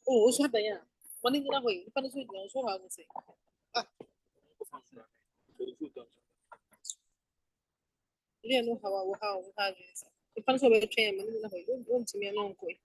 Oh, usah ya. Paling kita hoy, paano sulit lang so ha kasi. Ah, ile no hawa wa hawa wa hawa. Paano so ba train man nila hoy. Don timi ano ko eh.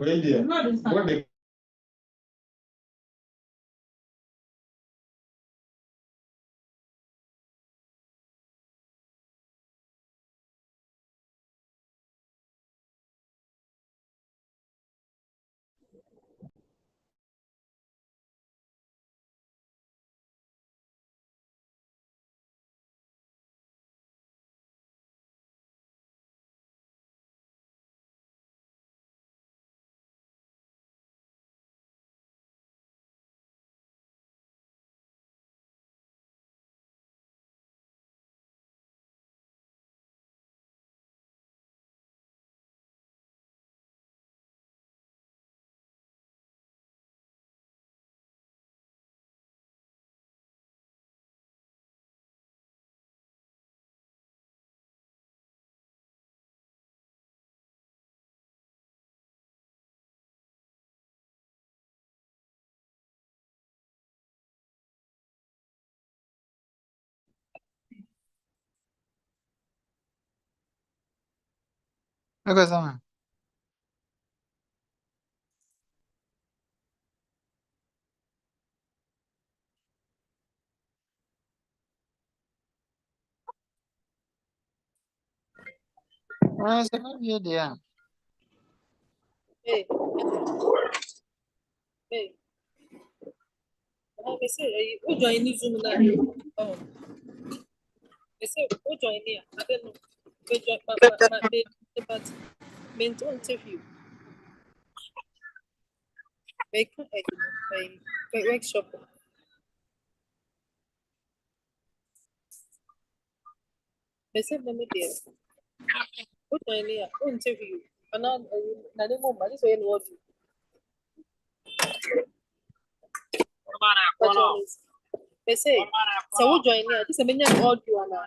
India. What do Okay, sama. Sama dia. Hey, hey. They say, who join this Zoom now? Oh, they say, who join here? I don't know. They join, but meant to interview. They can't, workshop. They said, let me there. Who join here? Who interview? And now, the moment, this way, what do? They say, so who join here? This is a many audio now.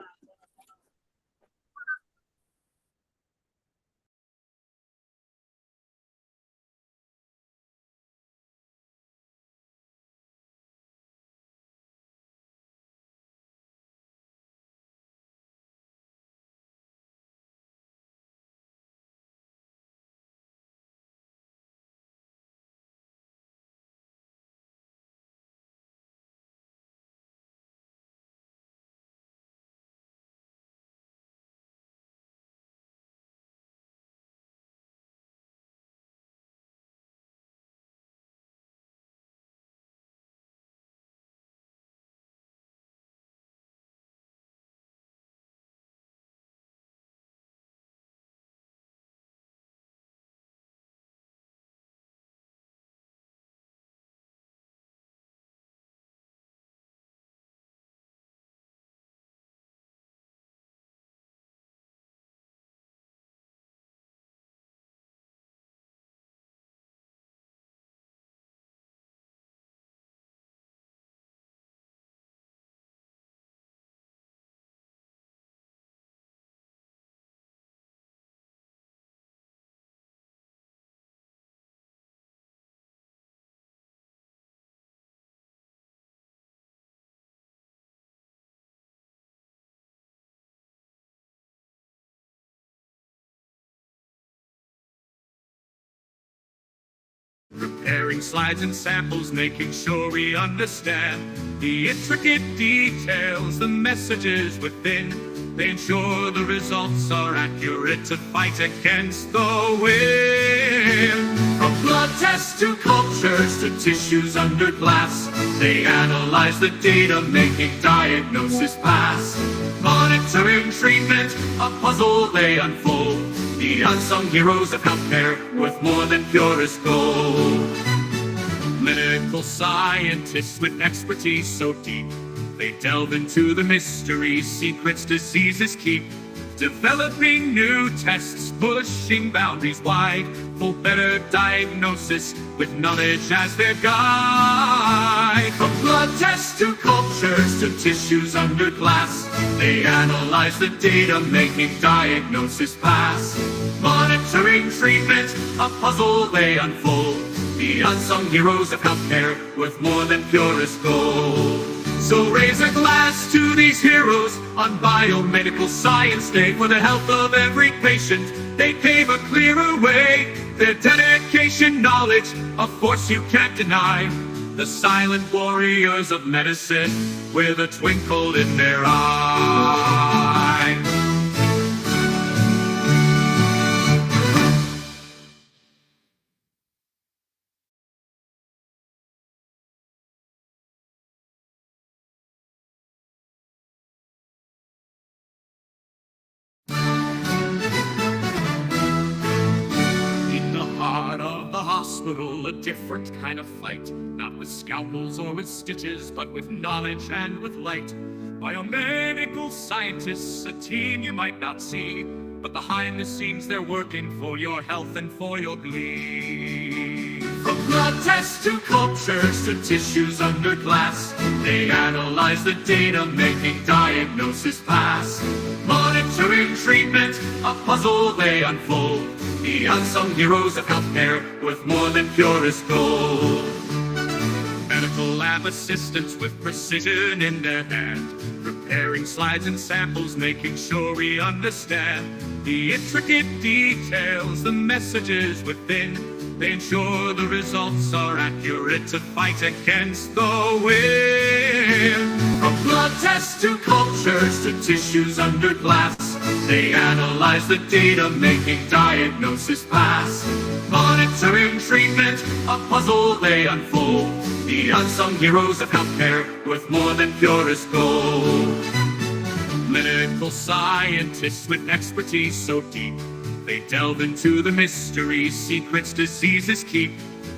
Preparing slides and samples, making sure we understand the intricate details, the messages within. They ensure the results are accurate to fight against the wind. From blood tests to cultures to tissues under glass, they analyze the data, making diagnosis pass. Monitoring treatment, a puzzle they unfold. The unsung heroes of healthcare with more than purest gold. Clinical scientists with expertise so deep, they delve into the mysteries, secrets diseases keep. Developing new tests, pushing boundaries wide for better diagnosis with knowledge as their guide. From blood tests to cultures to tissues under glass, they analyze the data, making diagnosis pass. Monitoring treatment, a puzzle they unfold. The unsung heroes of healthcare with more than purest gold. So raise a glass to these heroes on Biomedical Science Day. For the health of every patient, they pave a clearer way. Their dedication, knowledge, a force you can't deny. The silent warriors of medicine, with a twinkle in their eye. In the heart of the hospital, a different kind of fight. Not with scalpels or with stitches, but with knowledge and with light. Biomedical scientists, a team you might not see, but behind the scenes they're working for your health and for your glee. From blood tests to cultures to tissues under glass, they analyze the data, making diagnosis pass. Monitoring treatment, a puzzle they unfold. The unsung heroes of healthcare, with more than purest gold. Medical lab assistants with precision in their hand, preparing slides and samples, making sure we understand the intricate details, the messages within. They ensure the results are accurate to fight against the wind. From blood tests to cultures to tissues under glass, they analyze the data, making diagnosis pass. Monitoring treatment, a puzzle they unfold. The unsung heroes of healthcare, with more than purest gold. Clinical scientists with expertise so deep, they delve into the mysteries, secrets diseases keep.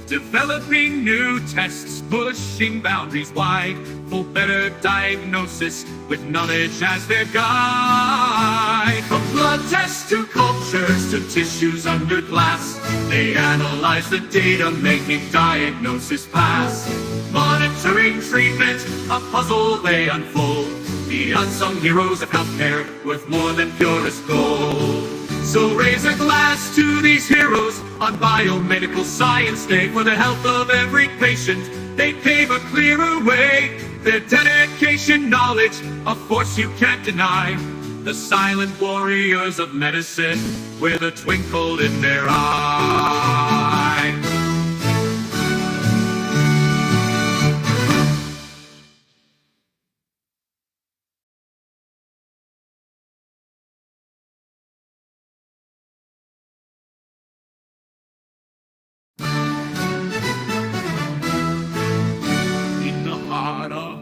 Developing new tests, pushing boundaries wide, for better diagnosis, with knowledge as their guide. From blood tests to cultures to tissues under glass, they analyze the data, making diagnosis pass. Monitoring treatment, a puzzle they unfold. The unsung heroes of healthcare, with more than purest gold. So raise a glass to these heroes on Biomedical Science Day. For the health of every patient, they pave a clearer way. Their dedication, knowledge, a force you can't deny. The silent warriors of medicine, with a twinkle in their eye.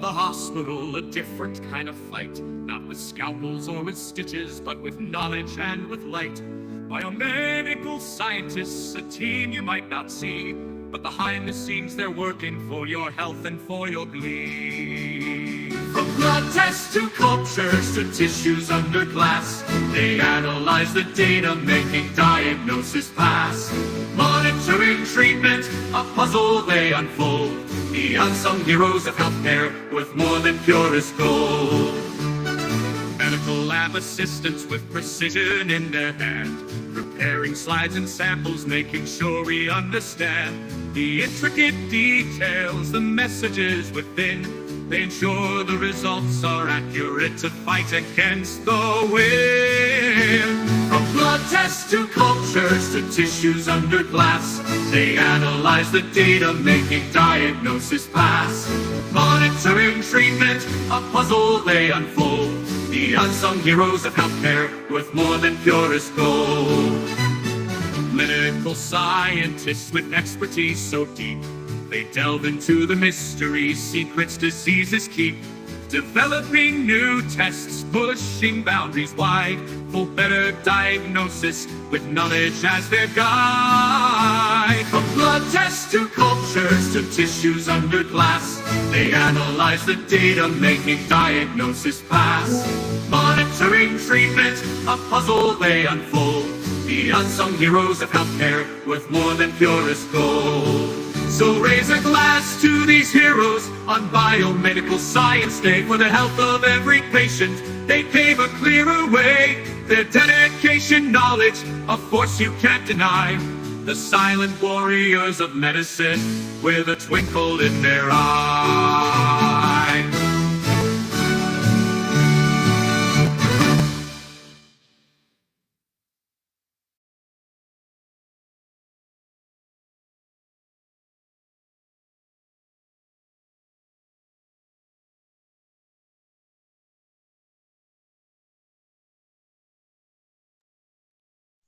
Hospital, a different kind of fight. Not with scalpels or with stitches, but with knowledge and with light. Biomedical scientists, a team you might not see, but behind the scenes they're working for your health and for your glee. From blood tests to cultures to tissues under glass, they analyze the data, making diagnosis pass. Monitoring treatment, a puzzle they unfold. The unsung heroes of healthcare, with more than purest gold. Medical lab assistants with precision in their hand, preparing slides and samples, making sure we understand the intricate details, the messages within. They ensure the results are accurate to fight against the wind. From blood tests to cultures to tissues under glass, they analyze the data, making diagnosis pass. Monitoring treatment, a puzzle they unfold. The unsung heroes of healthcare, with more than purest gold. Clinical scientists with expertise so deep, they delve into the mysteries, secrets diseases keep. Developing new tests, pushing boundaries wide, for better diagnosis, with knowledge as their guide. From blood tests to cultures to tissues under glass, they analyze the data, making diagnosis pass. Monitoring treatment, a puzzle they unfold. The unsung heroes of healthcare, with more than purest gold. So raise a glass to these heroes on Biomedical Science Day. For the health of every patient, they pave a clearer way. Their dedication, knowledge, a force you can't deny. The silent warriors of medicine, with a twinkle in their eye.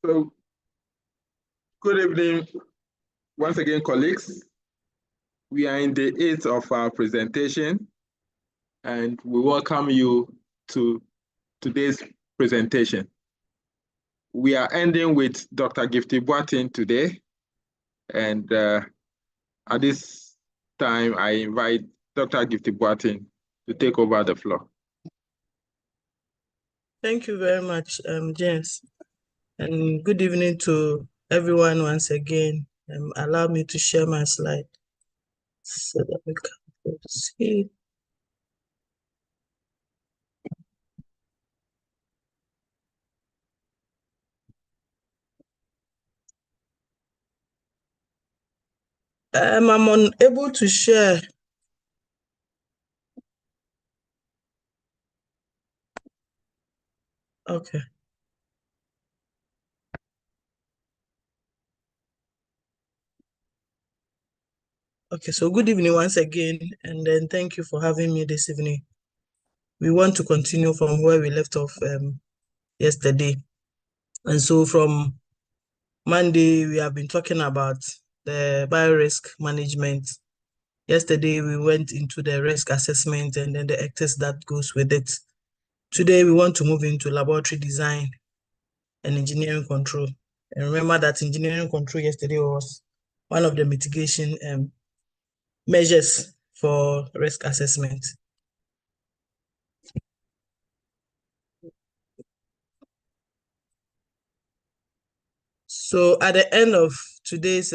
So, good evening once again, colleagues. We are in day 8 of our presentation, and we welcome you to today's presentation. We are ending with Dr. Gifty Boatin today, and at this time, I invite Dr. Gifty Boatin to take over the floor. Thank you very much, James, and good evening to everyone once again. Allow me to share my slide so that we can see. I'm unable to share. Okay. Okay, so good evening once again, and then thank you for having me this evening. We want to continue from where we left off yesterday. And so from Monday, we have been talking about the biorisk management. Yesterday, we went into the risk assessment and then the actors that goes with it. Today, we want to move into laboratory design and engineering control. And remember that engineering control yesterday was one of the mitigation measures for risk assessment. So at the end of today's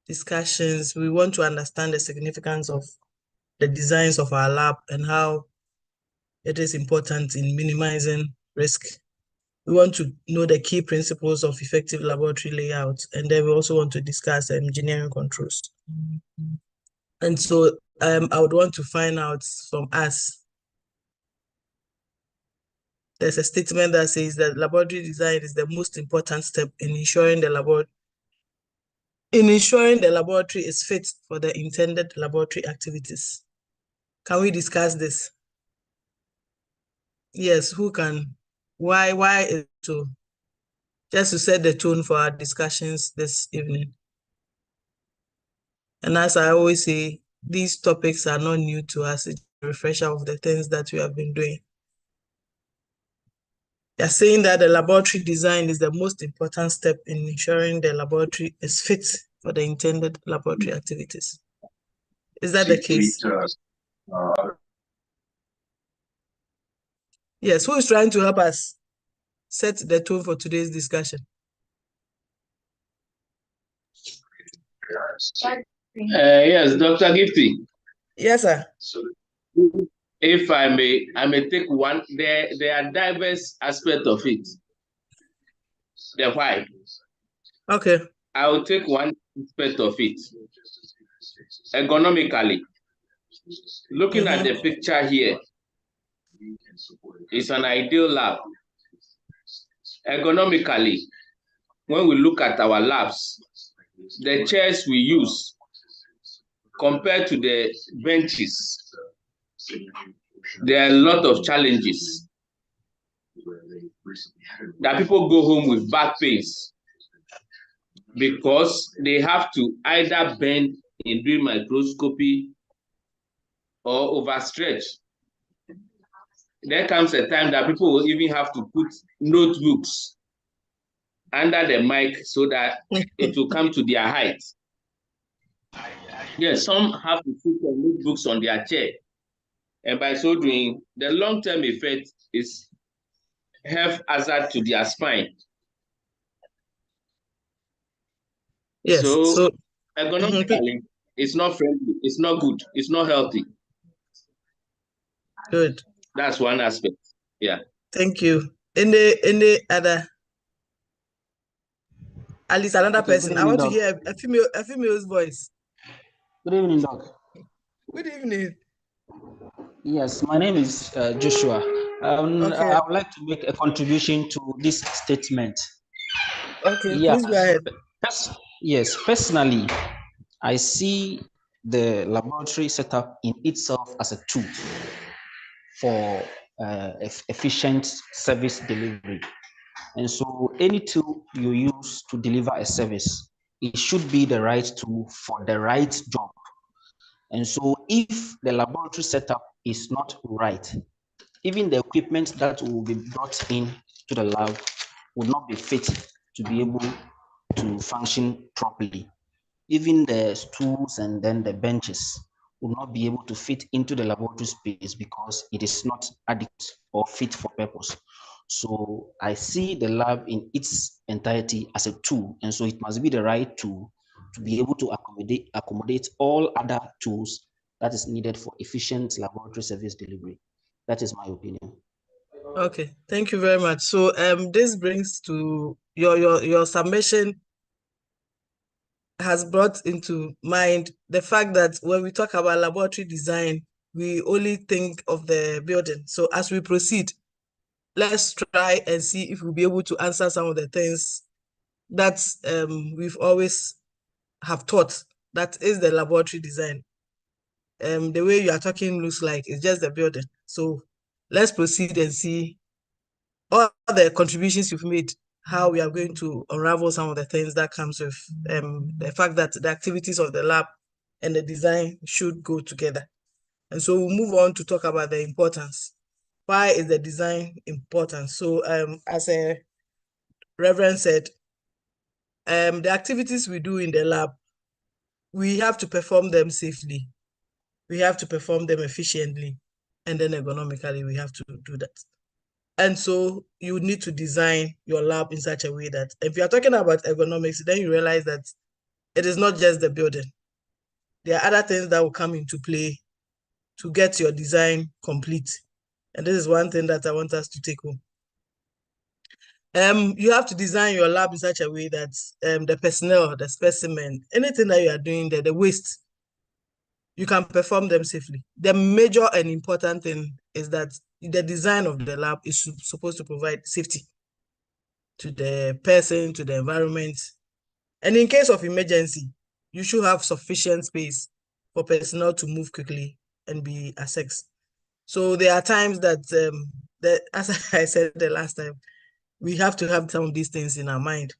discussions, we want to understand the significance of the designs of our lab and how it is important in minimizing risk. We want to know the key principles of effective laboratory layout, and then we also want to discuss engineering controls. And so I would want to find out from us. There's a statement that says that laboratory design is the most important step in ensuring the laboratory is fit for the intended laboratory activities. Can we discuss this? Yes, who can? Why is so? Just to set the tone for our discussions this evening. And as I always say, these topics are not new to us. It's a refresher of the things that we have been doing. They're saying that the laboratory design is the most important step in ensuring the laboratory is fit for the intended laboratory activities. Is that the case? Yes, who is trying to help us set the tone for today's discussion? Yes, Dr. Gifty. Yes, sir. If I may take one. There are diverse aspects of it. The why. Okay. I will take one aspect of it. Ergonomically, looking at the picture here, it's an ideal lab. Ergonomically, when we look at our labs, the chairs we use compared to the benches, there are a lot of challenges. That people go home with back pains because they have to either bend in doing microscopy or overstretch. There comes a time that people will even have to put notebooks under the mic so that it will come to their height. Yes, some have to put notebooks on their chair. And by so doing, the long-term effect is health hazard to their spine. Yes. So ergonomically, it's not friendly, it's not good, it's not healthy. Good. That's one aspect. Yeah. Thank you. Any other? At least another person. I want to hear a female's voice. Good evening, Doc. Good evening. Yes, my name is Joshua. Okay. I would like to make a contribution to this statement. Okay, please go ahead. Yes, personally, I see the laboratory setup in itself as a tool for efficient service delivery. And so any tool you use to deliver a service, it should be the right tool for the right job. And so if the laboratory setup is not right, even the equipment that will be brought in to the lab will not be fit to be able to function properly. Even the stools and then the benches will not be able to fit into the laboratory space because it is not adequate or fit for purpose. So I see the lab in its entirety as a tool, and so it must be the right tool to be able to accommodate all other tools that is needed for efficient laboratory service delivery. That is my opinion. Okay, thank you very much. So this brings to your submission has brought into mind the fact that when we talk about laboratory design, we only think of the building. So as we proceed, let's try and see if we'll be able to answer some of the things that we've always have taught that is the laboratory design. The way you are talking looks like it's just the building. So let's proceed and see all the contributions you've made, how we are going to unravel some of the things that comes with the fact that the activities of the lab and the design should go together. And so we'll move on to talk about the importance. Why is the design important? So as a Reverend said, the activities we do in the lab, we have to perform them safely. We have to perform them efficiently. And then ergonomically, we have to do that. And so you need to design your lab in such a way that if you're talking about ergonomics, then you realize that it is not just the building. There are other things that will come into play to get your design complete. And this is one thing that I want us to take home. You have to design your lab in such a way that the personnel, the specimen, anything that you are doing there, the waste, you can perform them safely. The major and important thing is that the design of the lab is supposed to provide safety to the person, to the environment. And in case of emergency, you should have sufficient space for personnel to move quickly and be assessed. So there are times that, as I said the last time, we have to have some of these things in our mind.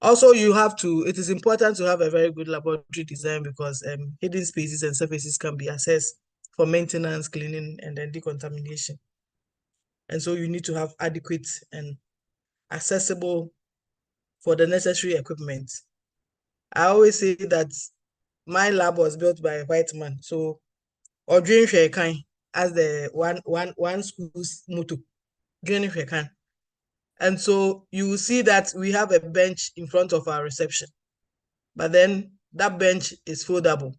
Also, it is important to have a very good laboratory design because hidden spaces and surfaces can be assessed for maintenance, cleaning, and then decontamination. And so you need to have adequate and accessible for the necessary equipment. I always say that my lab was built by a white man. So, Odrin Shekan as the one school's motto, Odrin Shekan. And so you will see that we have a bench in front of our reception. But then that bench is foldable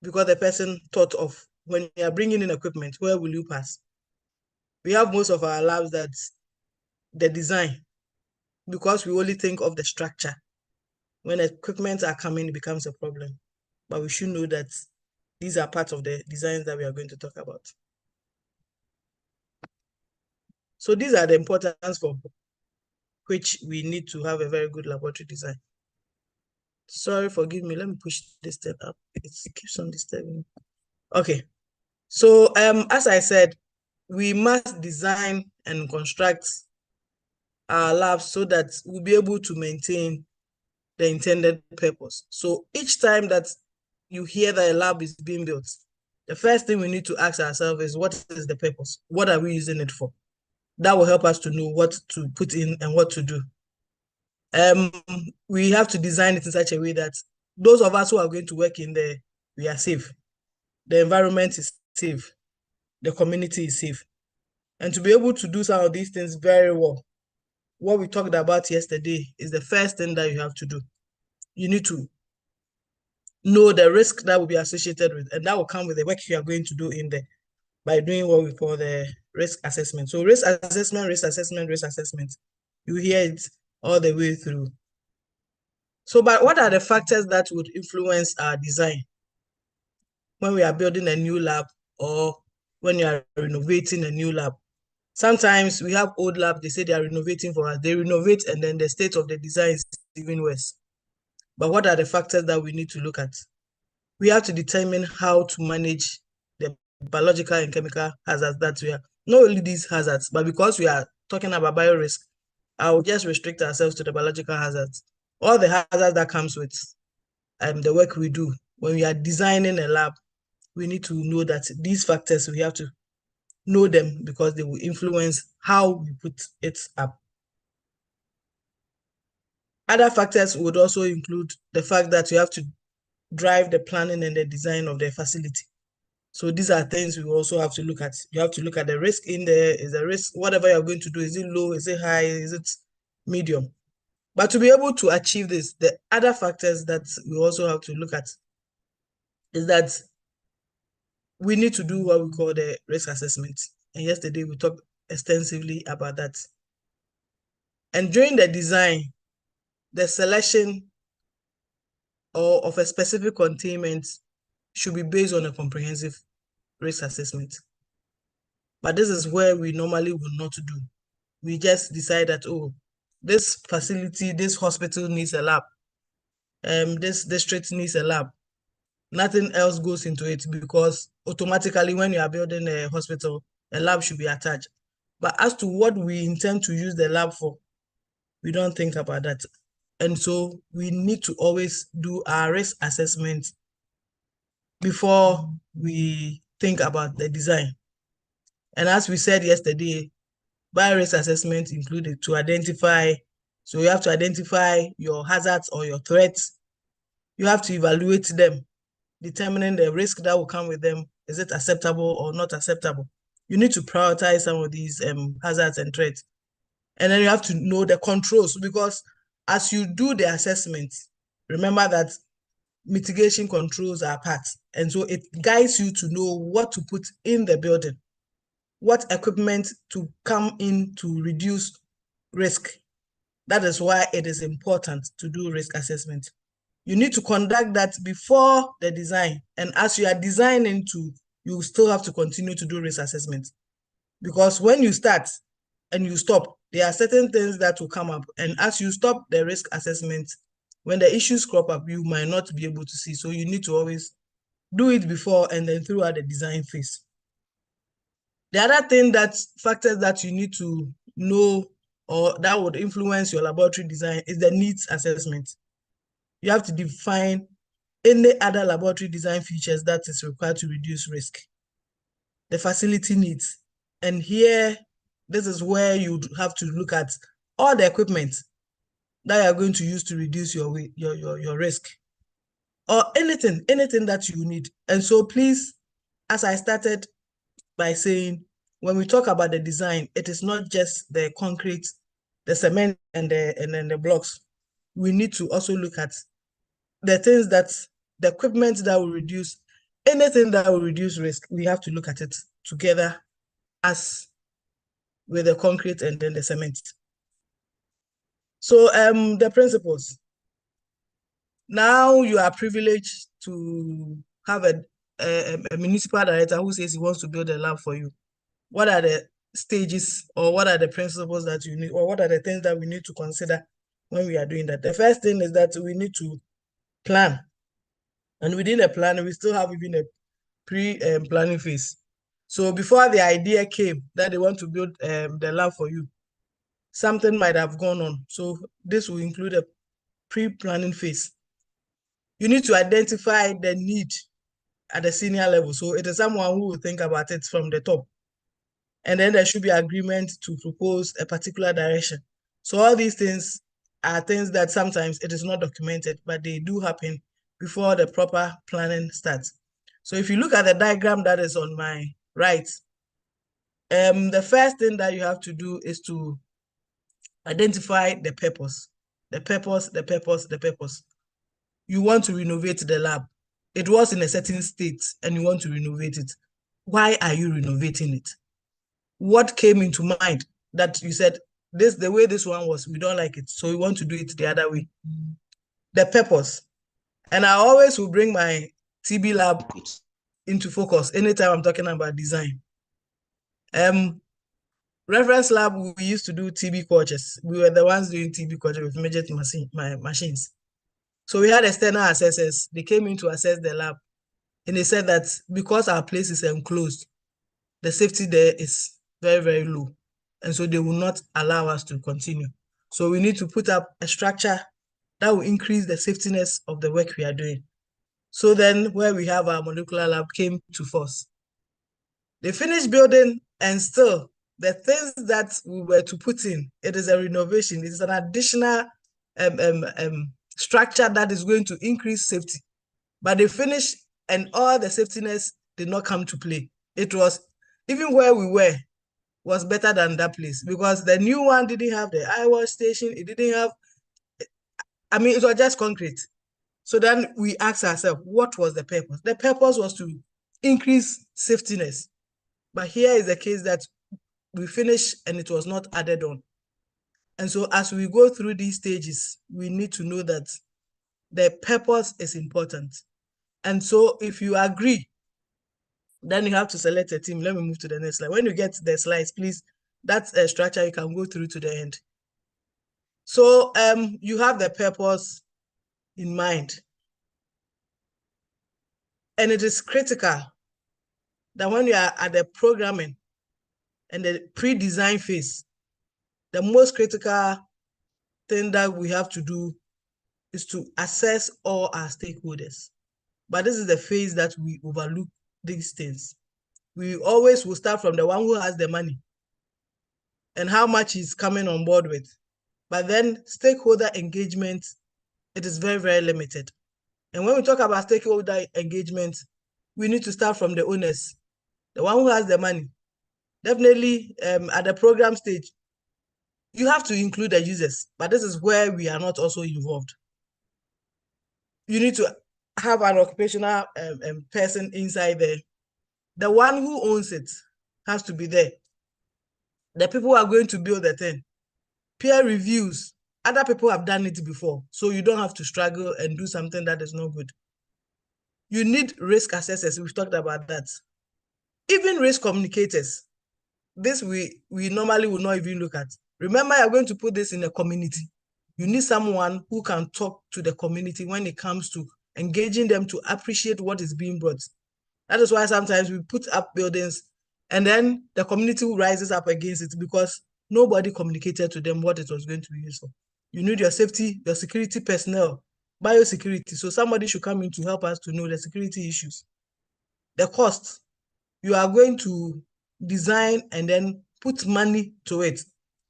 because the person thought of when you are bringing in equipment, where will you pass? We have most of our labs that the design, because we only think of the structure. When equipment are coming, it becomes a problem. But we should know that these are part of the designs that we are going to talk about. So these are the importance for which we need to have a very good laboratory design. Sorry, forgive me. Let me push this step up. It keeps on disturbing. Okay. So as I said, we must design and construct our labs so that we'll be able to maintain the intended purpose. So each time that you hear that a lab is being built, the first thing we need to ask ourselves is, what is the purpose? What are we using it for? That will help us to know what to put in and what to do. We have to design it in such a way that those of us who are going to work in there, we are safe. The environment is safe. The community is safe. And to be able to do some of these things very well, what we talked about yesterday is the first thing that you have to do. You need to know the risk that will be associated with, and that will come with the work you are going to do in there by doing what we call the risk assessment. So risk assessment, risk assessment, risk assessment. You hear it all the way through. So, but what are the factors that would influence our design when we are building a new lab or when you are renovating a new lab? Sometimes we have old labs, they say they are renovating for us. They renovate and then the state of the design is even worse. But what are the factors that we need to look at? We have to determine how to manage the biological and chemical hazards that we are, not only these hazards, but because we are talking about biorisk, I will just restrict ourselves to the biological hazards. All the hazards that comes with the work we do. When we are designing a lab, we need to know that these factors, we have to know them because they will influence how we put it up. Other factors would also include the fact that you have to drive the planning and the design of the facility. So these are things we also have to look at. You have to look at the risk in there. Is the risk, whatever you're going to do, is it low, is it high, is it medium? But to be able to achieve this, the other factors that we also have to look at is that we need to do what we call the risk assessment. And yesterday we talked extensively about that. And during the design, the selection of a specific containment should be based on a comprehensive risk assessment. But this is where we normally will not do. We just decide that, oh, this facility, this hospital needs a lab. This district needs a lab. Nothing else goes into it because automatically when you are building a hospital, a lab should be attached. But as to what we intend to use the lab for, we don't think about that. And so we need to always do our risk assessment before we think about the design. And as we said yesterday, bio-risk assessment included to identify, so you have to identify your hazards or your threats. You have to evaluate them, determining the risk that will come with them. Is it acceptable or not acceptable? You need to prioritize some of these hazards and threats. And then you have to know the controls, because as you do the assessment, remember that mitigation controls are part. And so it guides you to know what to put in the building, what equipment to come in to reduce risk. That is why it is important to do risk assessment. You need to conduct that before the design. And as you are designing you still have to continue to do risk assessment. Because when you start and you stop, there are certain things that will come up. And as you stop the risk assessment, when the issues crop up, you might not be able to see. So you need to always do it before and then throughout the design phase. The other thing, factors that you need to know or that would influence your laboratory design is the needs assessment. You have to define any other laboratory design features that is required to reduce risk. The facility needs. And here, this is where you have to look at all the equipment that you are going to use to reduce your risk, or anything that you need. And so please, as I started by saying, when we talk about the design, it is not just the concrete, the cement, and then the blocks. We need to also look at the things the equipment that will reduce, anything that will reduce risk. We have to look at it together as with the concrete and then the cement. So the principles. Now you are privileged to have a municipal director who says he wants to build a lab for you. What are the stages, or what are the principles that you need, or what are the things that we need to consider when we are doing that? The first thing is that we need to plan. And within the plan, we still have even a pre-planning phase. So before the idea came that they want to build the lab for you, something might have gone on. So this will include a pre-planning phase. You need to identify the need at the senior level. So it is someone who will think about it from the top. And then there should be agreement to propose a particular direction. So all these things are things that sometimes it is not documented, but they do happen before the proper planning starts. So if you look at the diagram that is on my right, the first thing that you have to do is to identify the purpose. The purpose. You want to renovate the lab. It was in a certain state and you want to renovate it. Why are you renovating it? What came into mind that you said, the way this one was, we don't like it, so we want to do it the other way? The purpose. And I always will bring my TB lab into focus anytime I'm talking about design. Reference lab, we used to do TB cultures. We were the ones doing TB culture with measured machines. So we had external assessors. They came in to assess the lab. And they said that because our place is enclosed, the safety there is very, very low. And so they will not allow us to continue. So we need to put up a structure that will increase the safetiness of the work we are doing. So then where we have our molecular lab came to force. They finished building, and still the things that we were to put in, it is a renovation. It is an additional structure that is going to increase safety. But they finished, and all the safetiness did not come to play. It was, even where we were, was better than that place, because the new one didn't have the eye wash station. It didn't have, I mean, it was just concrete. So then we asked ourselves, what was the purpose? The purpose was to increase safetiness. But here is the case that we finished and it was not added on. And so as we go through these stages, we need to know that the purpose is important. And so if you agree, then you have to select a team. Let me move to the next slide. When you get the slides, please, that's a structure you can go through to the end. So you have the purpose in mind. And it is critical that when you are at the programming and the pre-design phase, the most critical thing that we have to do is to assess all our stakeholders. But this is the phase that we overlook these things. We always will start from the one who has the money and how much he's coming on board with. But then stakeholder engagement, it is very, very limited. And when we talk about stakeholder engagement, we need to start from the owners, the one who has the money. Definitely at the program stage, you have to include the users, but this is where we are not also involved. You need to have an occupational person inside there. The one who owns it has to be there. The people who are going to build the thing. Peer reviews. Other people have done it before, so you don't have to struggle and do something that is not good. You need risk assessors. We've talked about that. Even risk communicators. This we normally would not even look at. Remember, you're going to put this in a community. You need someone who can talk to the community when it comes to engaging them to appreciate what is being brought. That is why sometimes we put up buildings and then the community rises up against it because nobody communicated to them what it was going to be used for. You need your safety, your security personnel, biosecurity. So somebody should come in to help us to know the security issues. The cost, you are going to design and then put money to it.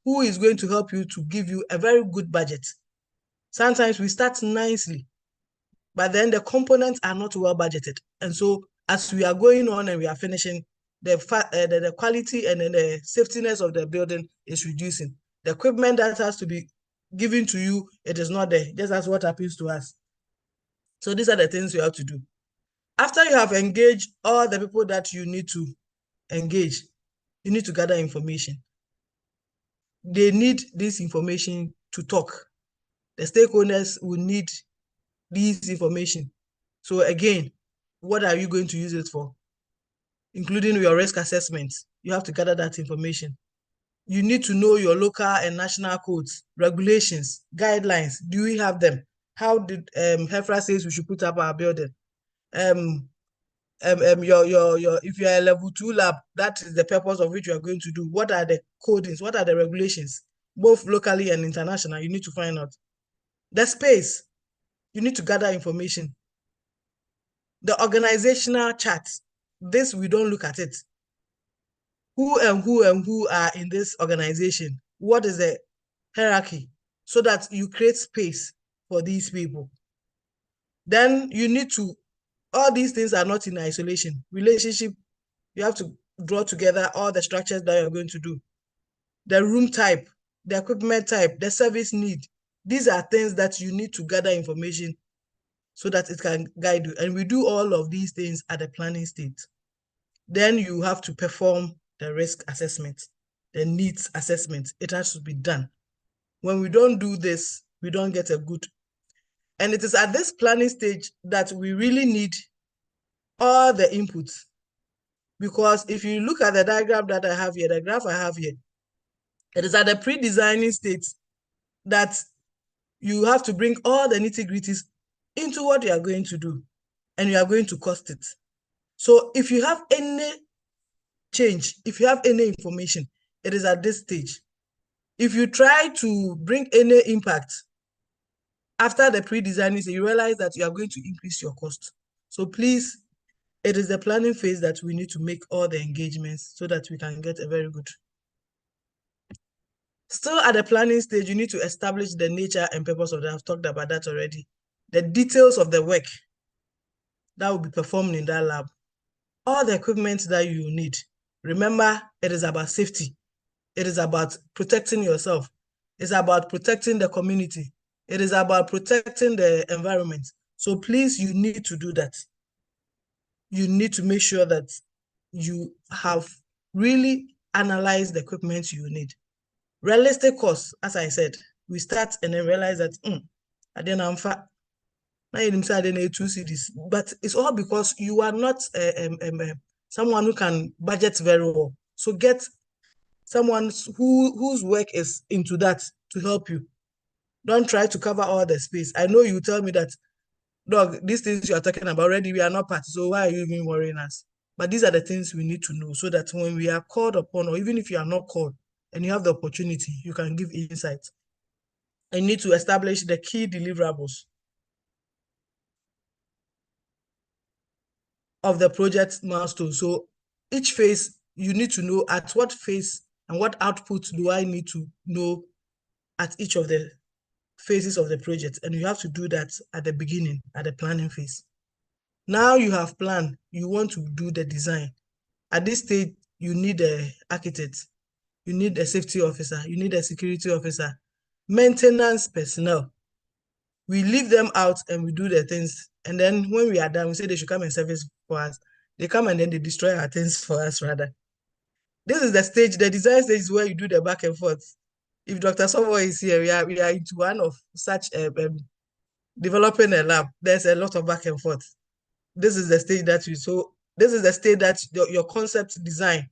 Who is going to help you to give you a very good budget? Sometimes we start nicely, but then the components are not well budgeted. And so as we are going on and we are finishing, the quality and then the safetiness of the building is reducing. The equipment that has to be given to you, it is not there, just as what happens to us. So these are the things you have to do. After you have engaged all the people that you need to engage, you need to gather information. They need this information to talk. The stakeholders will need this information. So again, what are you going to use it for? Including your risk assessments. You have to gather that information. You need to know your local and national codes, regulations, guidelines. Do we have them? How did HEFRA says we should put up our building? If you are a level 2 lab, that is the purpose of which you are going to do. What are the codings? What are the regulations? Both locally and international, you need to find out. The space, you need to gather information. The organizational chart, this we don't look at it. Who and who are in this organization? What is the hierarchy? So that you create space for these people. Then you need to, all these things are not in isolation. Relationship, you have to draw together all the structures that you're going to do. The room type, the equipment type, the service need. These are things that you need to gather information so that it can guide you. And we do all of these things at the planning stage. Then you have to perform the risk assessment, the needs assessment. It has to be done. When we don't do this, we don't get a good. And it is at this planning stage that we really need all the inputs. Because if you look at the diagram that I have here, the graph I have here, it is at the pre-designing stage that you have to bring all the nitty-gritties into what you are going to do, and you are going to cost it. So if you have any change, if you have any information, it is at this stage. If you try to bring any impact after the pre-designing, you realize that you are going to increase your cost. So please, it is the planning phase that we need to make all the engagements so that we can get a very good. Still at the planning stage, you need to establish the nature and purpose of that. I've talked about that already. The details of the work that will be performed in that lab. All the equipment that you need. Remember, it is about safety. It is about protecting yourself. It's about protecting the community. It is about protecting the environment. So please, you need to do that. You need to make sure that you have really analyzed the equipment you need. Realistic costs, as I said, we start and then realize that I didn't have but it's all because you are not someone who can budget very well. So get someone whose work is into that to help you. Don't try to cover all the space. I know you tell me that, dog, these things you are talking about already, we are not part, so why are you even worrying us? But these are the things we need to know so that when we are called upon, or even if you are not called and you have the opportunity, you can give insight. I need to establish the key deliverables of the project milestone. So each phase, you need to know at what phase and what output do I need to know at each of the phases of the project. And you have to do that at the beginning, at the planning phase. Now you have planned, you want to do the design. At this stage, you need an architect, you need a safety officer, you need a security officer, maintenance personnel. We leave them out and we do the things. And then when we are done, we say they should come and service for us. They come and then they destroy our things for us rather. This is the stage, the design stage is where you do the back and forth. If Dr. Somo is here, we are into one of such developing a lab. There's a lot of back and forth. This is the stage that this is the stage that your concept design,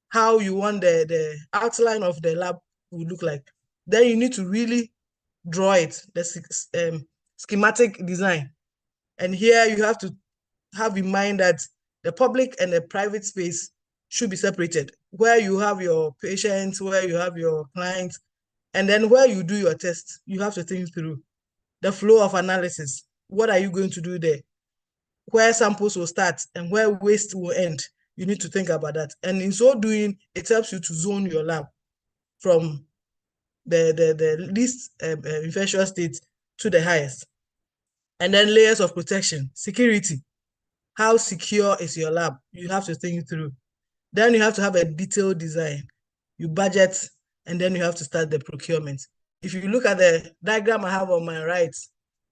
how you want the outline of the lab will look like. Then you need to really draw it, the schematic design. And here you have to have in mind that the public and the private space should be separated, where you have your patients, where you have your clients, and then where you do your tests, you have to think through the flow of analysis. What are you going to do there? Where samples will start and where waste will end. You need to think about that. And in so doing, it helps you to zone your lab from the least infectious state to the highest. And then layers of protection, security. How secure is your lab? You have to think through. Then you have to have a detailed design. You budget, and then you have to start the procurement. If you look at the diagram I have on my right,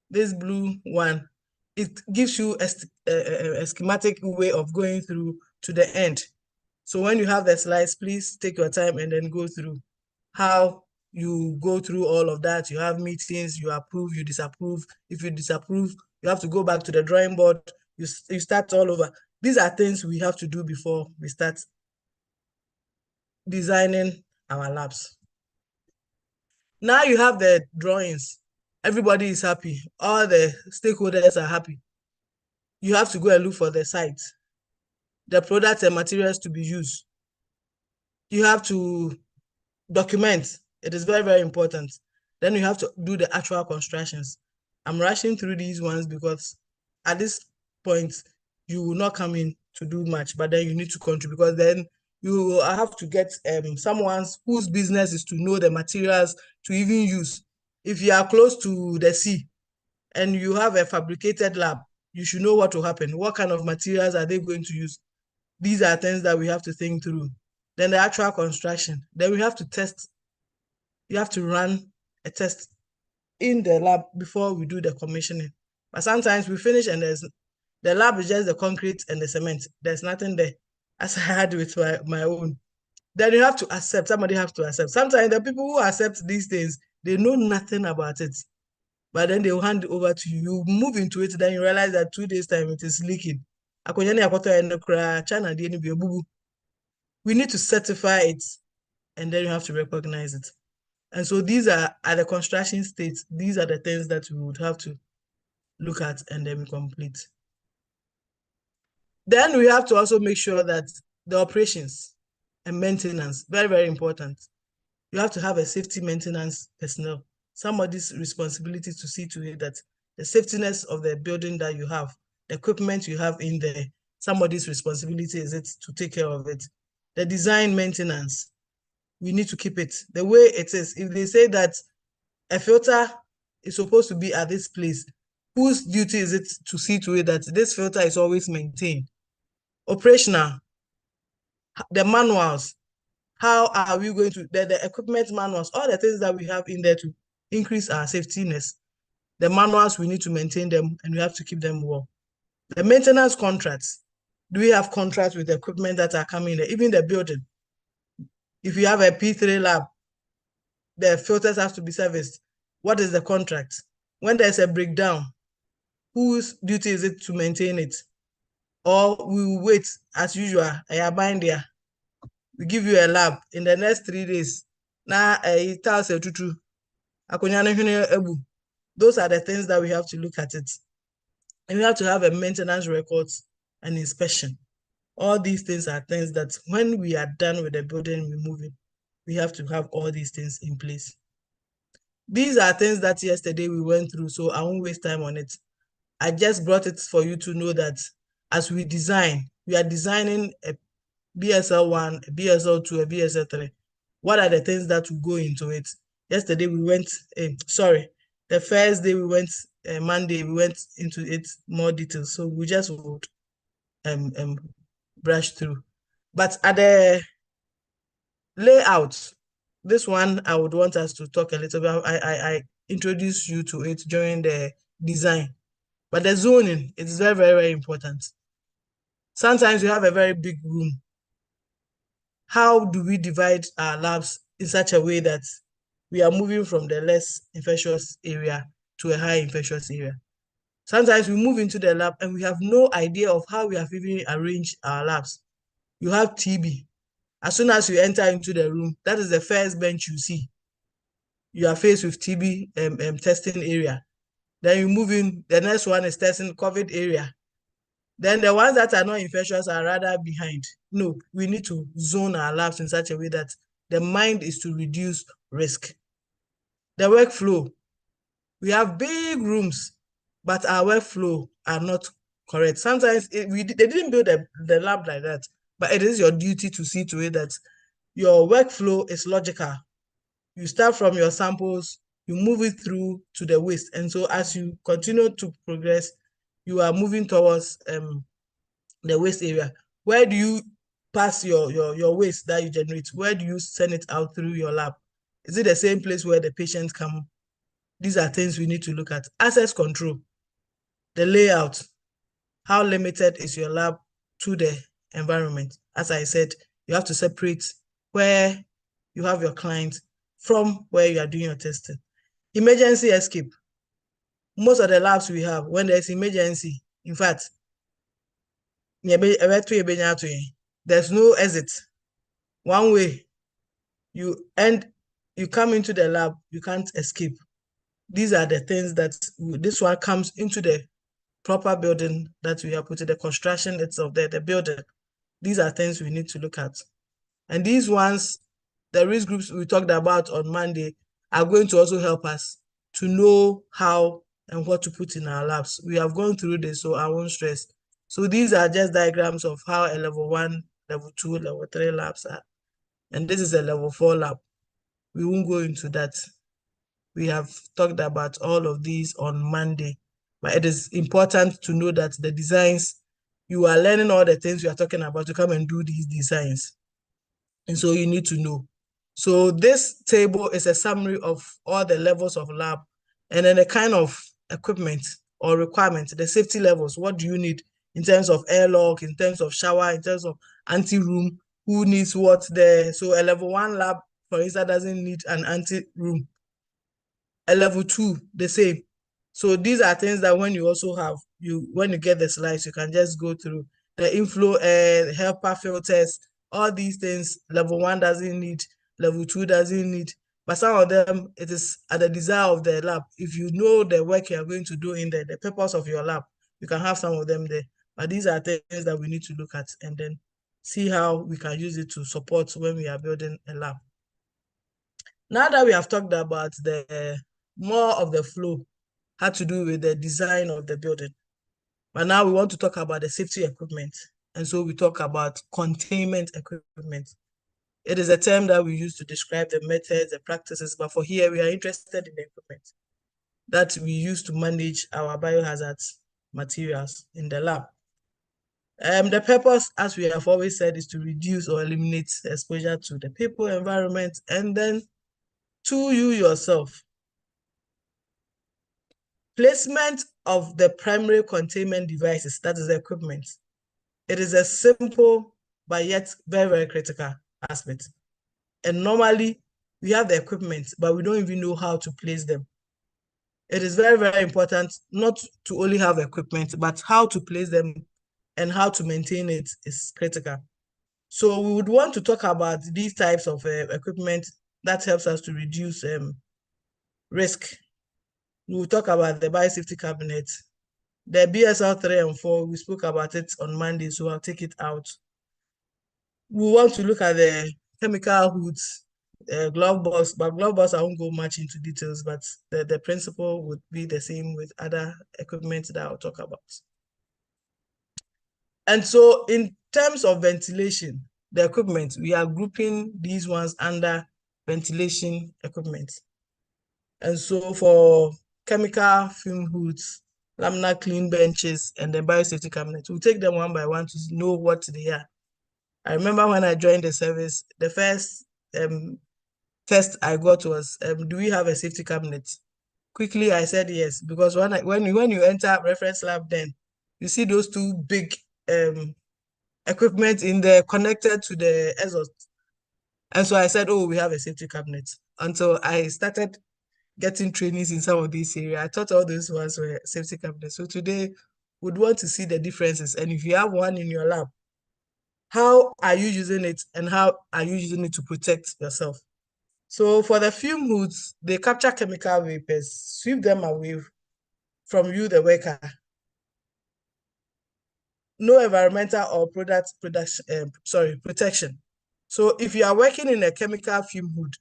this blue one, it gives you a schematic way of going through to the end. So when you have the slides, please take your time and then go through how you go through all of that. You have meetings, you approve, you disapprove. If you disapprove, you have to go back to the drawing board. You start all over. These are things we have to do before we start designing our labs. Now you have the drawings. Everybody is happy. All the stakeholders are happy. You have to go and look for the site, the products and materials to be used. You have to document. It is very, very important. Then you have to do the actual constructions. I'm rushing through these ones because at this point, you will not come in to do much, but then you need to contribute because then you will have to get someone whose business is to know the materials to even use. If you are close to the sea and you have a fabricated lab, you should know what will happen. What kind of materials are they going to use? These are things that we have to think through. Then the actual construction. Then we have to test. You have to run a test in the lab before we do the commissioning. But sometimes we finish and the lab is just the concrete and the cement. There's nothing there, as I had with my own. Then you have to accept. Somebody has to accept. Sometimes the people who accept these things, they know nothing about it. But then they will hand it over to you. You move into it, then you realize that 2 days time it is leaking. We need to certify it, and then you have to recognize it. And so these are at the construction stage. These are the things that we would have to look at and then complete. Then we have to also make sure that the operations and maintenance, very, very important. you have to have a safety maintenance personnel, somebody's responsibility to see to it that the safetyness of the building that you have, the equipment you have in there, somebody's responsibility is it to take care of it. The design maintenance, we need to keep it the way it is. If they say that a filter is supposed to be at this place, whose duty is it to see to it that this filter is always maintained? Operational, the manuals, how are we going to, the equipment manuals, all the things that we have in there to increase our safetyness. The manuals, we need to maintain them and we have to keep them well. The maintenance contracts, do we have contracts with the equipment that are coming there? Even the building, if you have a P3 lab, the filters have to be serviced. What is the contract? When there's a breakdown, whose duty is it to maintain it? Or we will wait as usual, I bind there. We give you a lab in the next 3 days. Now, those are the things that we have to look at it. And we have to have a maintenance records and inspection. All these things are things that when we are done with the building, we move it. We have to have all these things in place. These are things that yesterday we went through, so I won't waste time on it. I just brought it for you to know that as we design, we are designing a BSL1, a BSL2, a BSL3. What are the things that will go into it? Yesterday we went, the first day we went, Monday, we went into it more details. So we just would brush through. But at the layout, this one I would want us to talk a little bit. I introduced you to it during the design. But the zoning is very, very, very important. Sometimes you have a very big room. How do we divide our labs in such a way that we are moving from the less infectious area to a high infectious area? Sometimes we move into the lab and we have no idea of how we have even arranged our labs. You have TB. As soon as you enter into the room, that is the first bench you see. You are faced with TB testing area. Then you move in, the next one is testing COVID area. Then the ones that are not infectious are rather behind. No, we need to zone our labs in such a way that the mind is to reduce risk. The workflow, we have big rooms, but our workflow are not correct. Sometimes they didn't build the lab like that, but it is your duty to see to it that your workflow is logical. You start from your samples, you move it through to the waste. And so as you continue to progress, you are moving towards the waste area. Where do you pass your waste that you generate? Where do you send it out through your lab? Is it the same place where the patients come? These are things we need to look at. Access control, the layout, how limited is your lab to the environment? As I said, you have to separate where you have your clients from where you are doing your testing. Emergency escape. Most of the labs we have, when there's emergency, in fact, there's no exit. One way, you come into the lab, you can't escape. These are the things that this one comes into the proper building that we have put in the construction itself, the building. These are things we need to look at. And these ones, the risk groups we talked about on Monday, are going to also help us to know how and what to put in our labs. We have gone through this, so I won't stress. So these are just diagrams of how a level 1, level 2, level 3 labs are. And this is a level 4 lab. We won't go into that. We have talked about all of these on Monday. But it is important to know that the designs, you are learning all the things we are talking about to come and do these designs. And so you need to know. So this table is a summary of all the levels of lab and then the kind of equipment or requirements, the safety levels. What do you need in terms of airlock, in terms of shower, in terms of anti-room, who needs what there? So a level 1 lab, for instance, doesn't need an anti-room. A level 2, the same. So these are things that when you also have, when you get the slides, you can just go through the inflow air, HEPA filters, all these things. Level 1 doesn't need, level 2 doesn't need, but some of them, it is at the desire of the lab. If you know the work you are going to do in there, the purpose of your lab, you can have some of them there. But these are things that we need to look at and then see how we can use it to support when we are building a lab. Now that we have talked about the more of the flow had to do with the design of the building, but now we want to talk about the safety equipment. And so we talk about containment equipment. It is a term that we use to describe the methods, the practices, but for here, we are interested in the equipment that we use to manage our biohazard materials in the lab. The purpose, as we have always said, is to reduce or eliminate exposure to the people, environment, and then to you yourself. Placement of the primary containment devices, that is the equipment. It is a simple but yet very, very critical aspect. And normally we have the equipment, but we don't even know how to place them. It is very, very important not to only have equipment, but how to place them and how to maintain it is critical. So we would want to talk about these types of equipment that helps us to reduce risk. We will talk about the biosafety cabinet. The BSL 3 and 4, we spoke about it on Monday, so I'll take it out. We want to look at the chemical hoods, glove box, but glove box, I won't go much into details, but the principle would be the same with other equipment that I'll talk about. And so in terms of ventilation, the equipment, we are grouping these ones under ventilation equipment. And so for chemical fume hoods, laminar clean benches, and the biosafety cabinet, we'll take them one by one to know what they are. I remember when I joined the service, the first test I got was, do we have a safety cabinet? Quickly, I said yes, because when you enter reference lab, then you see those two big equipment in there connected to the exhaust. And so I said, oh, we have a safety cabinet. Until I started getting trainings in some of these areas, I thought all those ones were safety cabinets. So today, we'd want to see the differences. And if you have one in your lab, how are you using it and how are you using it to protect yourself? So for the fume hoods, they capture chemical vapors, sweep them away from you, the worker. No environmental or protection. So if you are working in a chemical fume hood,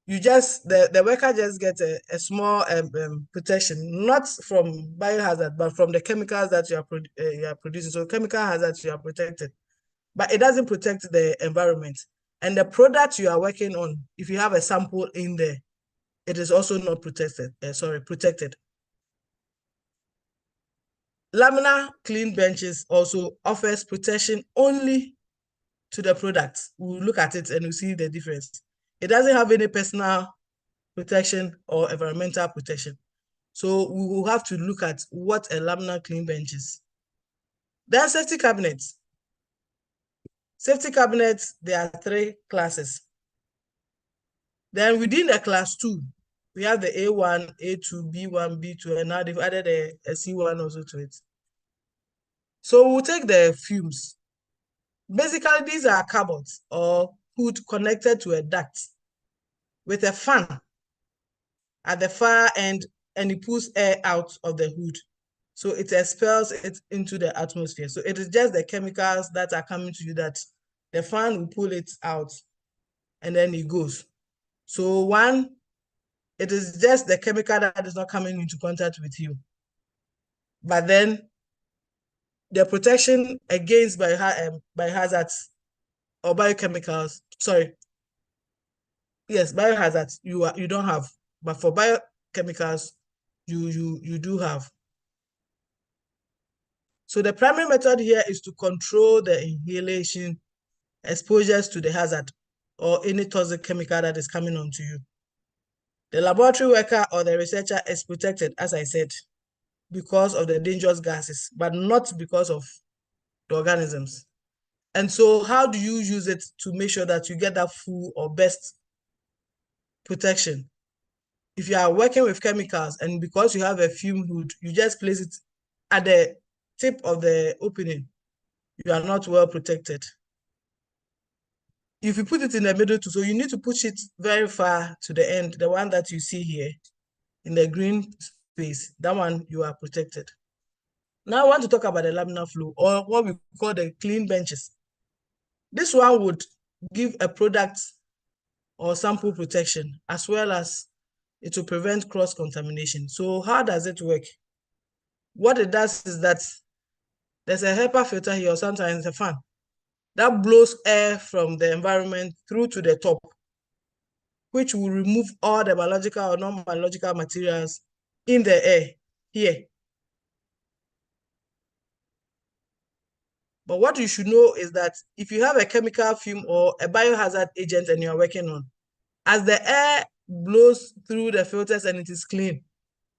you just, the worker just gets a small protection, not from biohazard, but from the chemicals that you are producing. So chemical hazards, you are protected, but it doesn't protect the environment. And the product you are working on, if you have a sample in there, it is also not protected. Protected. Laminar clean benches also offers protection only to the product. We'll look at it and we'll see the difference. It doesn't have any personal protection or environmental protection. So we will have to look at what a laminar clean bench is. Then safety cabinets. Safety cabinets, there are 3 classes. Then within the class 2, we have the A1, A2, B1, B2, and now they've added a C1 also to it. So we'll take the fumes. Basically, these are cupboards or hood connected to a duct with a fan at the far end, and it pulls air out of the hood. So it expels it into the atmosphere. So it is just the chemicals that are coming to you that the fan will pull it out and then it goes. So one, it is just the chemical that is not coming into contact with you. But then the protection against biohazards or biochemicals, biohazards you don't have, but for biochemicals you do have. So the primary method here is to control the inhalation exposures to the hazard or any toxic chemical that is coming onto you. The laboratory worker or the researcher is protected, as I said, because of the dangerous gases, but not because of the organisms. And so how do you use it to make sure that you get that full or best protection? If you are working with chemicals and because you have a fume hood, you just place it at the tip of the opening, you are not well protected. If you put it in the middle too, so you need to push it very far to the end, the one that you see here in the green space, that one you are protected. Now I want to talk about the laminar flow, or what we call the clean benches. This one would give a product or sample protection, as well as it will prevent cross-contamination. So how does it work? What it does is that there's a HEPA filter here, or sometimes a fan, that blows air from the environment through to the top, which will remove all the biological or non-biological materials in the air here. But what you should know is that if you have a chemical fume or a biohazard agent and you're working on, as the air blows through the filters and it is clean,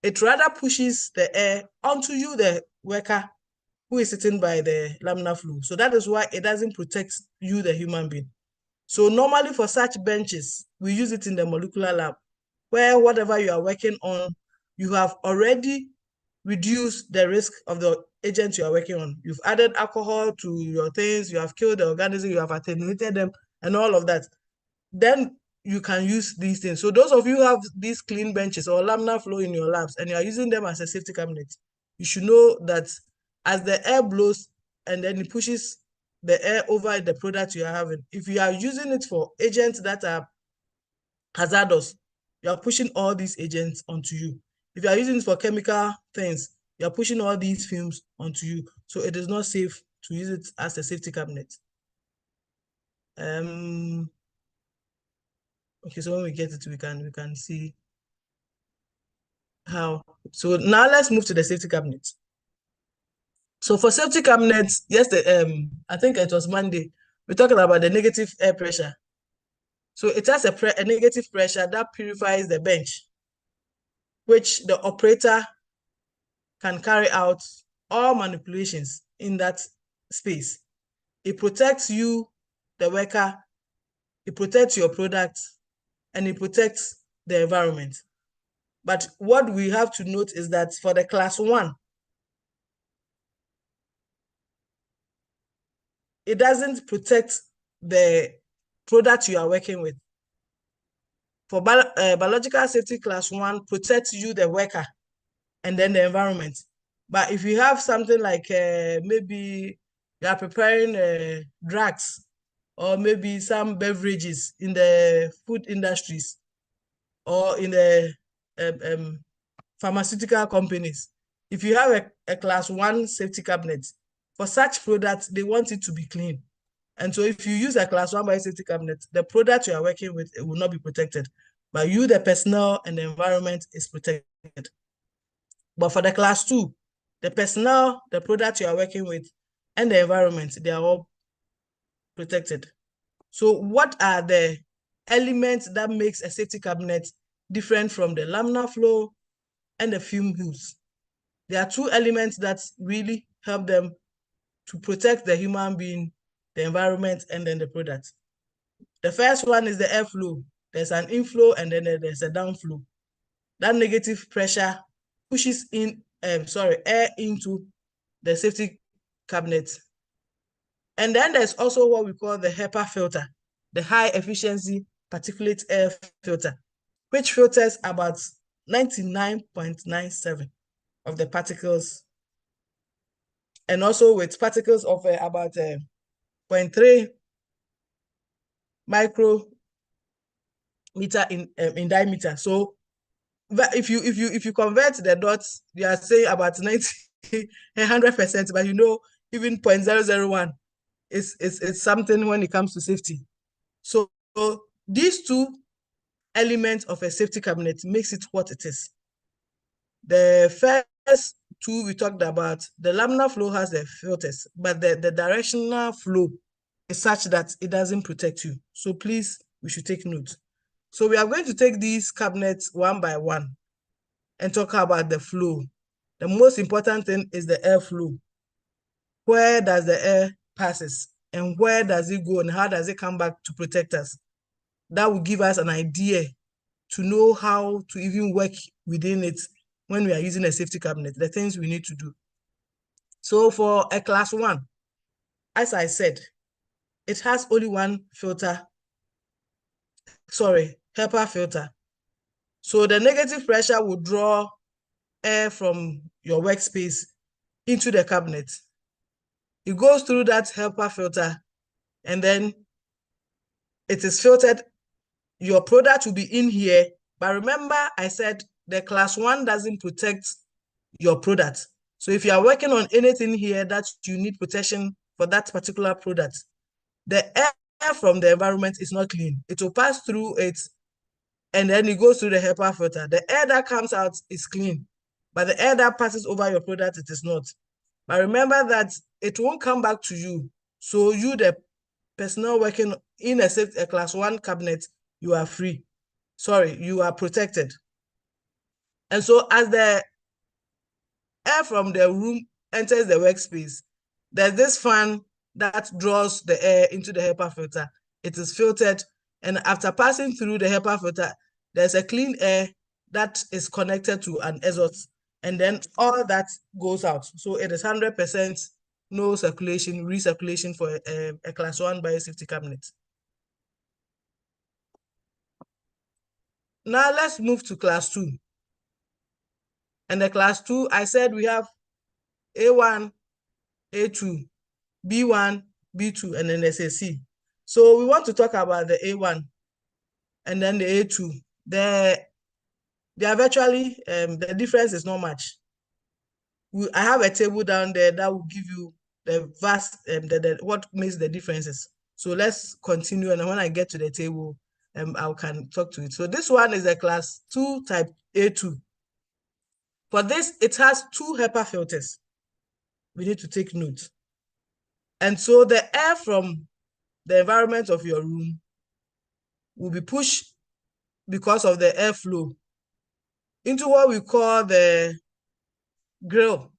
it rather pushes the air onto you, the worker, who is sitting by the laminar flow. So that is why it doesn't protect you, the human being. So normally for such benches, we use it in the molecular lab, where whatever you are working on, you have already reduced the risk of the agent you are working on. You've added alcohol to your things, you have killed the organism, you have attenuated them, and all of that. Then you can use these things. So those of you who have these clean benches or laminar flow in your labs and you are using them as a safety cabinet, you should know that as the air blows and then it pushes the air over the product you are having, if you are using it for agents that are hazardous, you are pushing all these agents onto you. If you are using it for chemical things, you are pushing all these fumes onto you. So it is not safe to use it as a safety cabinet. Okay, so when we get it, we can see how. So now let's move to the safety cabinet. So for safety cabinets, yesterday, I think it was Monday, we're talking about the negative air pressure. So it has a negative pressure that purifies the bench, which the operator can carry out all manipulations in that space. It protects you, the worker, it protects your product, and it protects the environment. But what we have to note is that for the class 1, it doesn't protect the product you are working with. For biological safety class 1 protects you, the worker, and then the environment. But if you have something like maybe you are preparing drugs or maybe some beverages in the food industries or in the pharmaceutical companies, if you have a class 1 safety cabinet, for such products, they want it to be clean. And so if you use a class 1 biosafety cabinet, the product you are working with, it will not be protected. But you, the personnel and the environment is protected. But for the class 2, the personnel, the product you are working with, and the environment, they are all protected. So what are the elements that makes a safety cabinet different from the laminar flow and the fume hoods? There are 2 elements that really help them to protect the human being, the environment, and then the product. The first one is the airflow. There's an inflow and then there's a downflow. That negative pressure pushes in air into the safety cabinet. And then there's also what we call the HEPA filter, the high efficiency particulate air filter, which filters about 99.97 of the particles, and also with particles of about 0.3 micrometer in diameter. So if you convert the dots, you are saying about 100%, but you know even 0.001 is something when it comes to safety. So these 2 elements of a safety cabinet makes it what it is. The first 2 we talked about, the laminar flow has the filters, but the directional flow is such that it doesn't protect you. So please, we should take note. So we are going to take these cabinets one by one and talk about the flow. The most important thing is the air flow. Where does the air passes and where does it go and how does it come back to protect us? That will give us an idea to know how to even work within it when we are using a safety cabinet, the things we need to do. So for a class 1, as I said, it has only one filter, HEPA filter. So the negative pressure will draw air from your workspace into the cabinet. It goes through that HEPA filter and then it is filtered your product will be in here. But remember, I said the class 1 doesn't protect your product. So if you are working on anything here that you need protection for that particular product, the air from the environment is not clean. It will pass through it, and then it goes through the HEPA filter. The air that comes out is clean, but the air that passes over your product, it is not. But remember that it won't come back to you. So you, the personnel working in a class 1 cabinet, you are free. Sorry, you are protected. And so as the air from the room enters the workspace, there's this fan that draws the air into the HEPA filter. It is filtered, and after passing through the HEPA filter, there's a clean air that is connected to an exhaust, and then all that goes out. So it is 100% no circulation, recirculation for a class 1 biosafety cabinet. Now let's move to class 2. And the class 2, I said we have A1, A2, B1, B2, and then there's a C. So we want to talk about the A1 and then the A2. They are virtually, the difference is not much. I have a table down there that will give you the vast, what makes the differences. So let's continue, and when I get to the table, I can talk to it. So this one is a class 2 type A2. For this, it has 2 HEPA filters. We need to take note. And so the air from the environment of your room will be pushed because of the airflow into what we call the grill.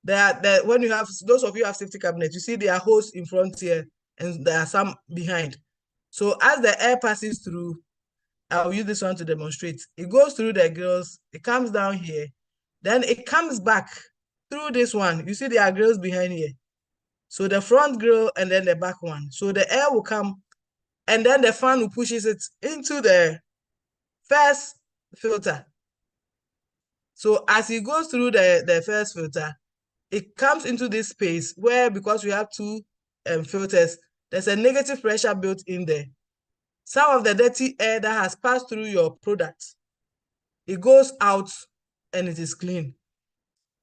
When you have, those of you who have safety cabinets, you see there are holes in front here and there are some behind. So as the air passes through, I'll use this one to demonstrate. It goes through the grills, it comes down here, then it comes back through this one. You see there are grills behind here. So the front grill and then the back one. So the air will come, and then the fan will pushes it into the first filter. So as it goes through the first filter, it comes into this space where, because we have 2 filters, there's a negative pressure built in there. Some of the dirty air that has passed through your product, it goes out and it is clean.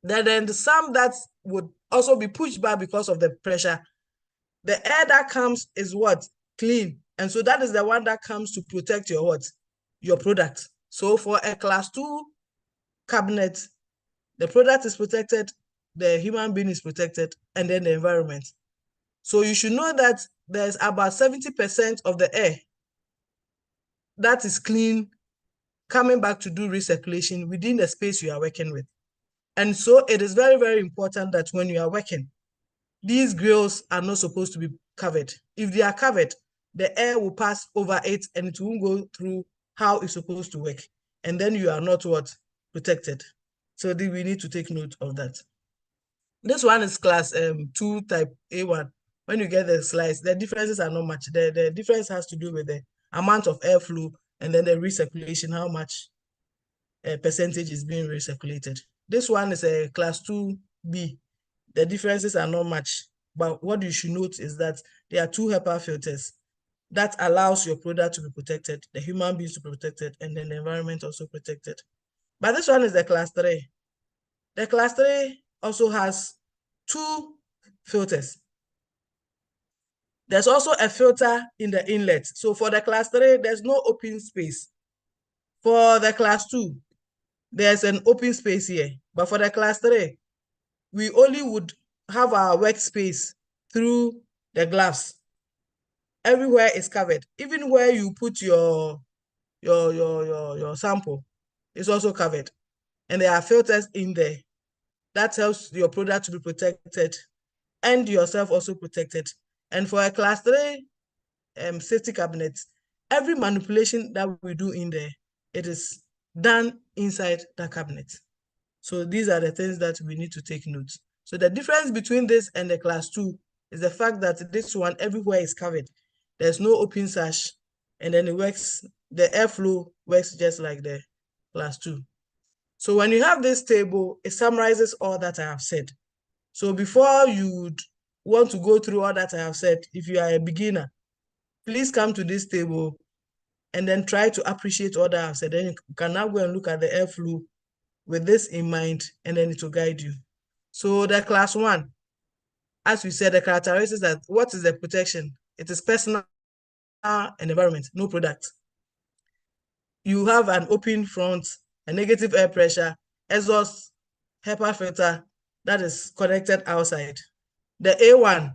Then some that would also be pushed back because of the pressure. The air that comes is what? Clean. And so that is the one that comes to protect your what? Your product. So for a class 2 cabinet, the product is protected, the human being is protected, and then the environment. So you should know that there's about 70% of the air that is clean coming back to do recirculation within the space you are working with. And so it is very, very important that when you are working, these grills are not supposed to be covered. If they are covered, the air will pass over it and it won't go through how it's supposed to work. And then you are not what? Protected. So we need to take note of that. This one is class 2 type A1. When you get the slides, the differences are not much. The difference has to do with the amount of airflow and then the recirculation, how much percentage is being recirculated. This one is a class 2B. The differences are not much, but what you should note is that there are 2 HEPA filters that allows your product to be protected, the human beings to be protected, and then the environment also protected. But this one is the class 3. The class 3 also has 2 filters. There's also a filter in the inlet. So for the class 3, there's no open space. For the class 2, there's an open space here. But for the class 3, we only would have our workspace through the glass. Everywhere is covered. Even where you put your sample is also covered. And there are filters in there. That helps your product to be protected and yourself also protected. And for a class 3 safety cabinet, every manipulation that we do in there, it is done inside the cabinet. So these are the things that we need to take note. So the difference between this and the class 2 is the fact that this one, everywhere is covered. There's no open sash, and then it works, the airflow works just like the class 2. So when you have this table, it summarizes all that I have said. So before you would want to go through all that I have said, if you are a beginner, please come to this table and then try to appreciate what I have said. Then you can now go and look at the airflow with this in mind, and then it will guide you. So the class 1, as we said, the characteristics that what is the protection? It is personal and environment, no product. You have an open front, a negative air pressure, exhaust, HEPA filter that is connected outside. The A1,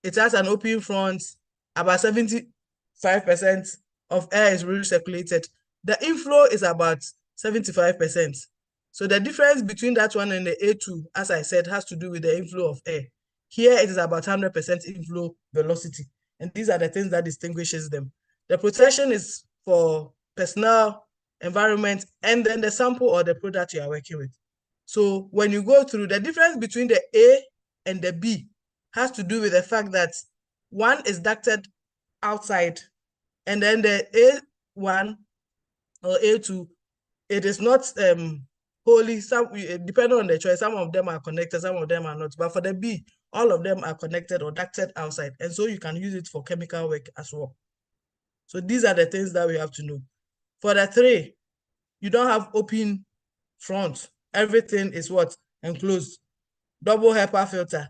it has an open front, about 75% of air is recirculated. The inflow is about 75%. So the difference between that one and the A2, as I said, has to do with the inflow of air. Here it is about 100% inflow velocity. And these are the things that distinguishes them. The protection is for personnel, environment, and then the sample or the product you are working with. So when you go through, the difference between the A and the B has to do with the fact that one is ducted outside, and then the A1 or A2, it is not wholly, depending on the choice, some of them are connected, some of them are not. But for the B, all of them are connected or ducted outside. And so you can use it for chemical work as well. So these are the things that we have to know. For the 3, you don't have open front. Everything is what? Enclosed. Double HEPA filter.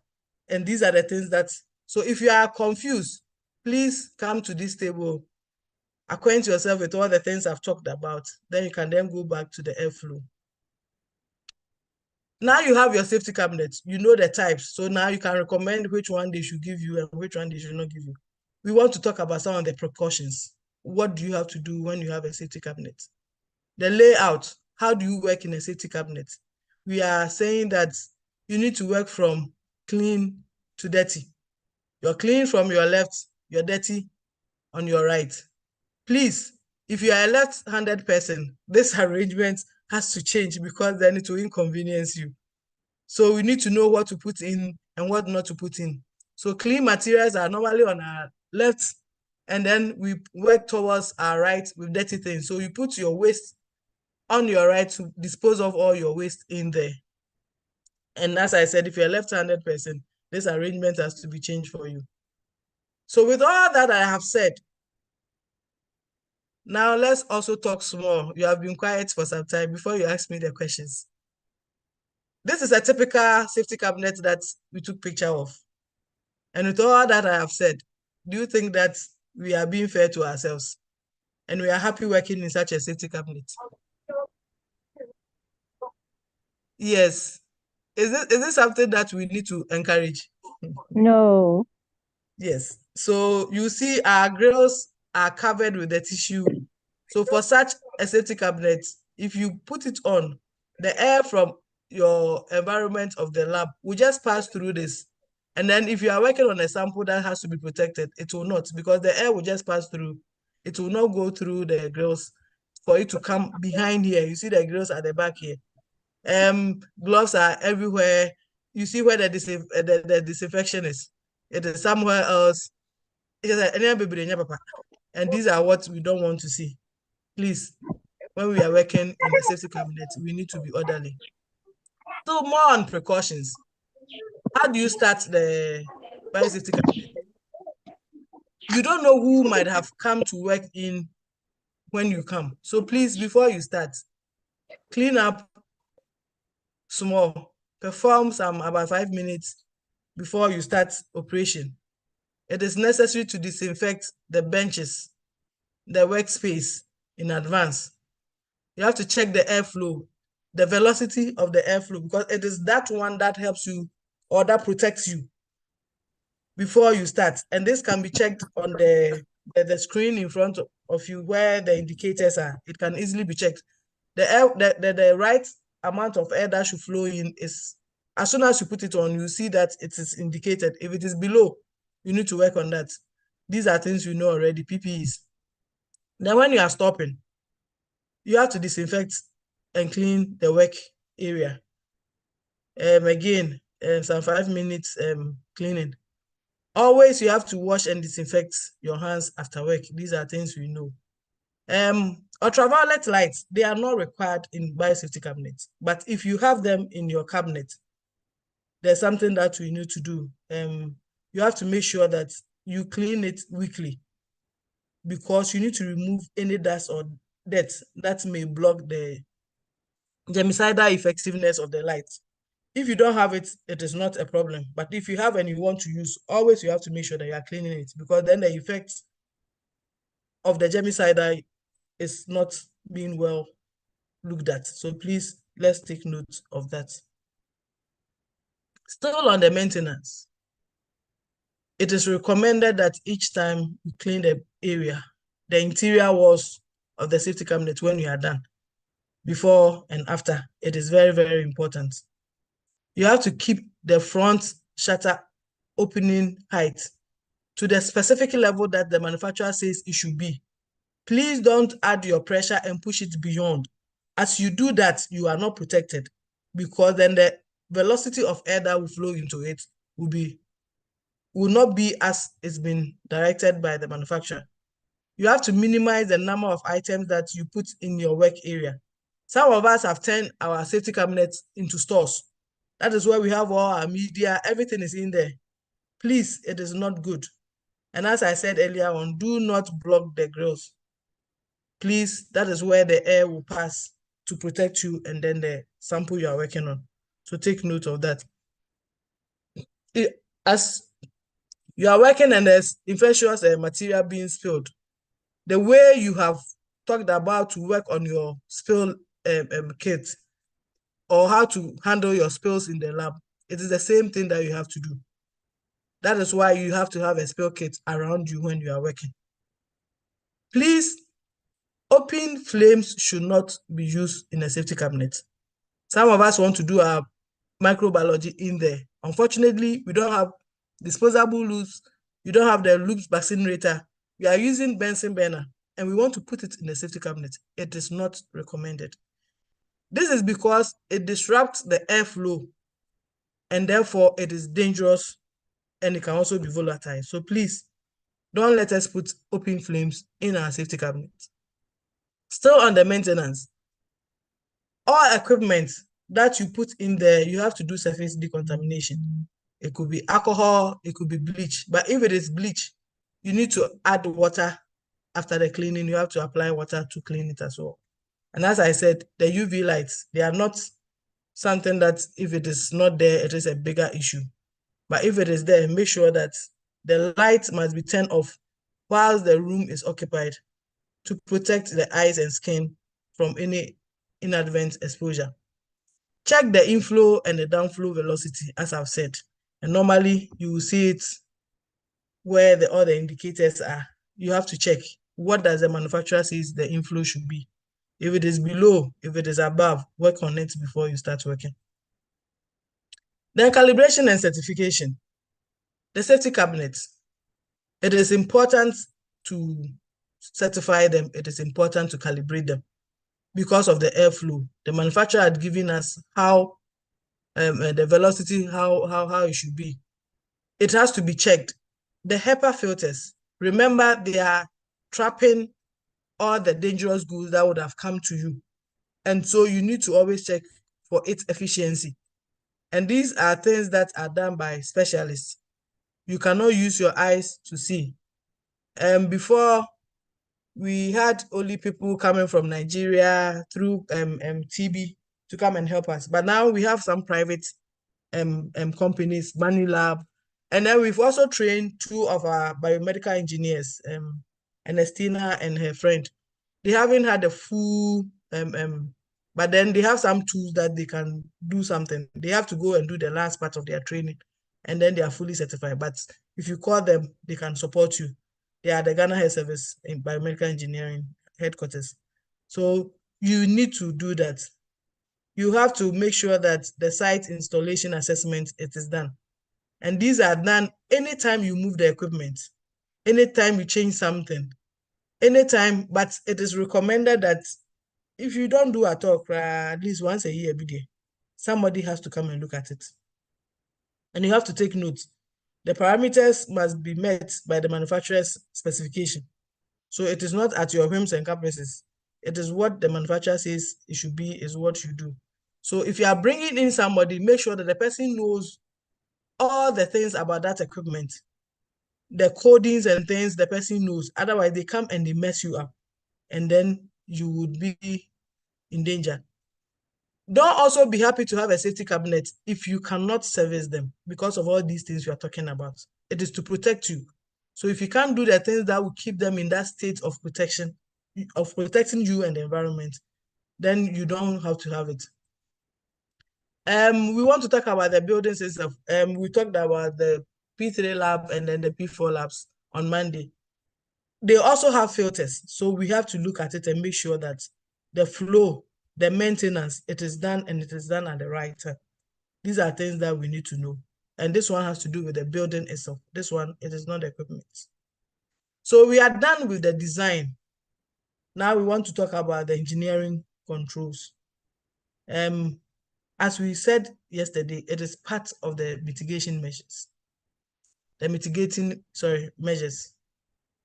And these are the things that, so if you are confused, please come to this table, acquaint yourself with all the things I've talked about. Then you can then go back to the airflow. Now you have your safety cabinet. You know the types. So now you can recommend which one they should give you and which one they should not give you. We want to talk about some of the precautions. What do you have to do when you have a safety cabinet? The layout. How do you work in a safety cabinet? We are saying that you need to work from clean to dirty. You're clean from your left, you're dirty on your right. Please, if you are a left-handed person, this arrangement has to change because then it will inconvenience you. So we need to know what to put in and what not to put in. So clean materials are normally on our left, and then we work towards our right with dirty things. So you put your waste on your right to dispose of all your waste in there. And as I said, if you're a left-handed person, this arrangement has to be changed for you. So with all that I have said, now let's also talk small. You have been quiet for some time before you ask me the questions. This is a typical safety cabinet that we took picture of. And with all that I have said, do you think that we are being fair to ourselves? And we are happy working in such a safety cabinet? Yes. Is this something that we need to encourage? No. Yes. So you see our grills are covered with the tissue. So for such a safety cabinet, if you put it on, the air from your environment of the lab will just pass through this. And then if you are working on a sample that has to be protected, it will not, because the air will just pass through. It will not go through the grills for it to come behind here. You see the grills at the back here. Gloves are everywhere. You see where the disinfection is. It is somewhere else. And these are what we don't want to see. Please, when we are working in the safety cabinet, we need to be orderly. So more on precautions. How do you start the biosafety cabinet? You don't know who might have come to work in when you come. So please, before you start, clean up small, perform some about 5 minutes before you start operation. It is necessary to disinfect the benches, the workspace in advance. You have to check the airflow, the velocity of the airflow, because it is that one that helps you or that protects you before you start. And this can be checked on the screen in front of you where the indicators are. It can easily be checked. The right amount of air that should flow in is, as soon as you put it on, you see that it is indicated. If it is below, you need to work on that. These are things you know already, PPEs. Then when you are stopping, you have to disinfect and clean the work area. Again, some 5 minutes cleaning. Always you have to wash and disinfect your hands after work. These are things we know. Ultraviolet lights, they are not required in biosafety cabinets. But if you have them in your cabinet, there's something that we need to do. You have to make sure that you clean it weekly. because you need to remove any dust or dirt that may block the germicidal effectiveness of the light. If you don't have it, it is not a problem. But if you have and you want to use, always you have to make sure that you are cleaning it, because then the effect of the germicide is not being well looked at. So please, let's take note of that. Still on the maintenance, it is recommended that each time you clean the area, the interior walls of the safety cabinet when you are done, before and after, it is very, very important. You have to keep the front shutter opening height to the specific level that the manufacturer says it should be. Please don't add your pressure and push it beyond. As you do that, you are not protected, because then the velocity of air that will flow into it will not be as it's been directed by the manufacturer. You have to minimize the number of items that you put in your work area. Some of us have turned our safety cabinets into stores. That is where we have all our media, everything is in there. Please, it is not good. And as I said earlier on, do not block the grills. Please, that is where the air will pass to protect you and then the sample you are working on. So take note of that. As you are working and there's infectious material being spilled, the way you have talked about to work on your spill kit, or how to handle your spills in the lab, it is the same thing that you have to do. That is why you have to have a spill kit around you when you are working. Please, open flames should not be used in a safety cabinet. Some of us want to do our microbiology in there. Unfortunately, we don't have disposable loops. You don't have the loops incinerator. We are using Bunsen burner and we want to put it in the safety cabinet. It is not recommended. This is because it disrupts the airflow and therefore it is dangerous and it can also be volatile. So please, don't let us put open flames in our safety cabinet. Still on the maintenance, all equipment that you put in there, you have to do surface decontamination. It could be alcohol, it could be bleach. But if it is bleach, you need to add water after the cleaning. You have to apply water to clean it as well. And as I said, the UV lights, they are not something that if it is not there, it is a bigger issue. But if it is there, make sure that the light must be turned off while the room is occupied to protect the eyes and skin from any inadvertent exposure. Check the inflow and the downflow velocity, as I've said. And normally you will see it where all the indicators are. You have to check what does the manufacturer says the inflow should be. If it is below, if it is above, work on it before you start working. Then calibration and certification. The safety cabinets. It is important to certify them. It is important to calibrate them because of the airflow. The manufacturer had given us how the velocity, how it should be. It has to be checked. The HEPA filters, remember, they are trapping all the dangerous goods that would have come to you. And so you need to always check for its efficiency. And these are things that are done by specialists. You cannot use your eyes to see. Before, we had only people coming from Nigeria through TB to come and help us. But now we have some private companies, Manu Lab, and then we've also trained 2 of our biomedical engineers, Ernestina and her friend. They haven't had a full, but then they have some tools that they can do something. They have to go and do the last part of their training, and then they are fully certified. But if you call them, they can support you. They are the Ghana Health Service in biomedical engineering headquarters. So you need to do that. You have to make sure that the site installation assessment, it is done. And these are done anytime you move the equipment, anytime you change something, anytime, but it is recommended that if you don't do at all, at least once a year, somebody has to come and look at it. And you have to take notes. The parameters must be met by the manufacturer's specification. So it is not at your whims and caprices. It is what the manufacturer says it should be, is what you do. So if you are bringing in somebody, make sure that the person knows all the things about that equipment. the codings and things the person knows. Otherwise, they come and they mess you up, and then you would be in danger. Don't also be happy to have a safety cabinet if you cannot service them because of all these things we are talking about. It is to protect you. So if you can't do the things that will keep them in that state of protection, of protecting you and the environment, then you don't have to have it. We want to talk about the buildings itself. We talked about the P3 lab and then the P4 labs on Monday. They also have filters, so we have to look at it and make sure that the flow, the maintenance, it is done and it is done at the right time. These are things that we need to know. And this one has to do with the building itself. This one, it is not the equipment. So we are done with the design. Now we want to talk about the engineering controls. As we said yesterday, it is part of the mitigation measures. The measures.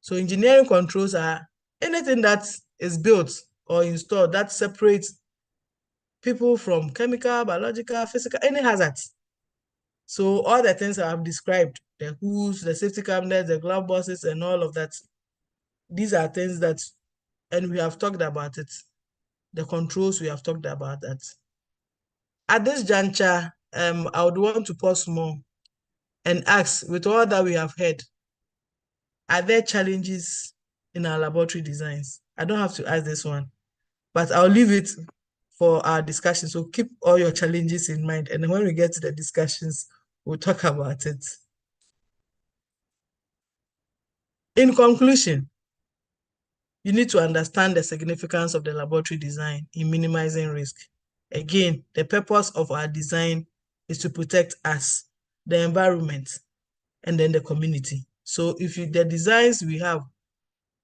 So engineering controls are anything that is built or installed that separates people from chemical, biological, physical, any hazards. So all the things I have described, the hoods, the safety cabinets, the glove boxes, and all of that, these are things that, and we have talked about it. The controls, we have talked about that. At this juncture, I would want to pause more and ask, with all that we have heard, are there challenges in our laboratory designs? I don't have to ask this one, but I'll leave it for our discussion. So keep all your challenges in mind. And when we get to the discussions, we'll talk about it. In conclusion, you need to understand the significance of the laboratory design in minimizing risk. Again, the purpose of our design is to protect us, the environment, and then the community. So if the designs we have,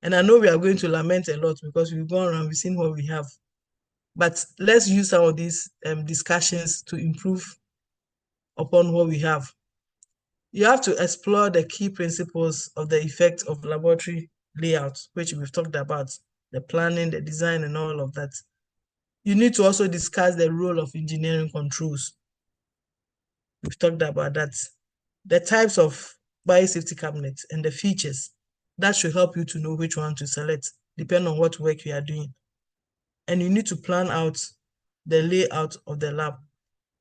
and I know we are going to lament a lot because we've gone around, we've seen what we have, but let's use some of these discussions to improve upon what we have. You have to explore the key principles of the effect of laboratory layout, which we've talked about, the planning, the design, and all of that. You need to also discuss the role of engineering controls. We've talked about that. The types of biosafety cabinets and the features. That should help you to know which one to select, depending on what work you are doing. And you need to plan out the layout of the lab.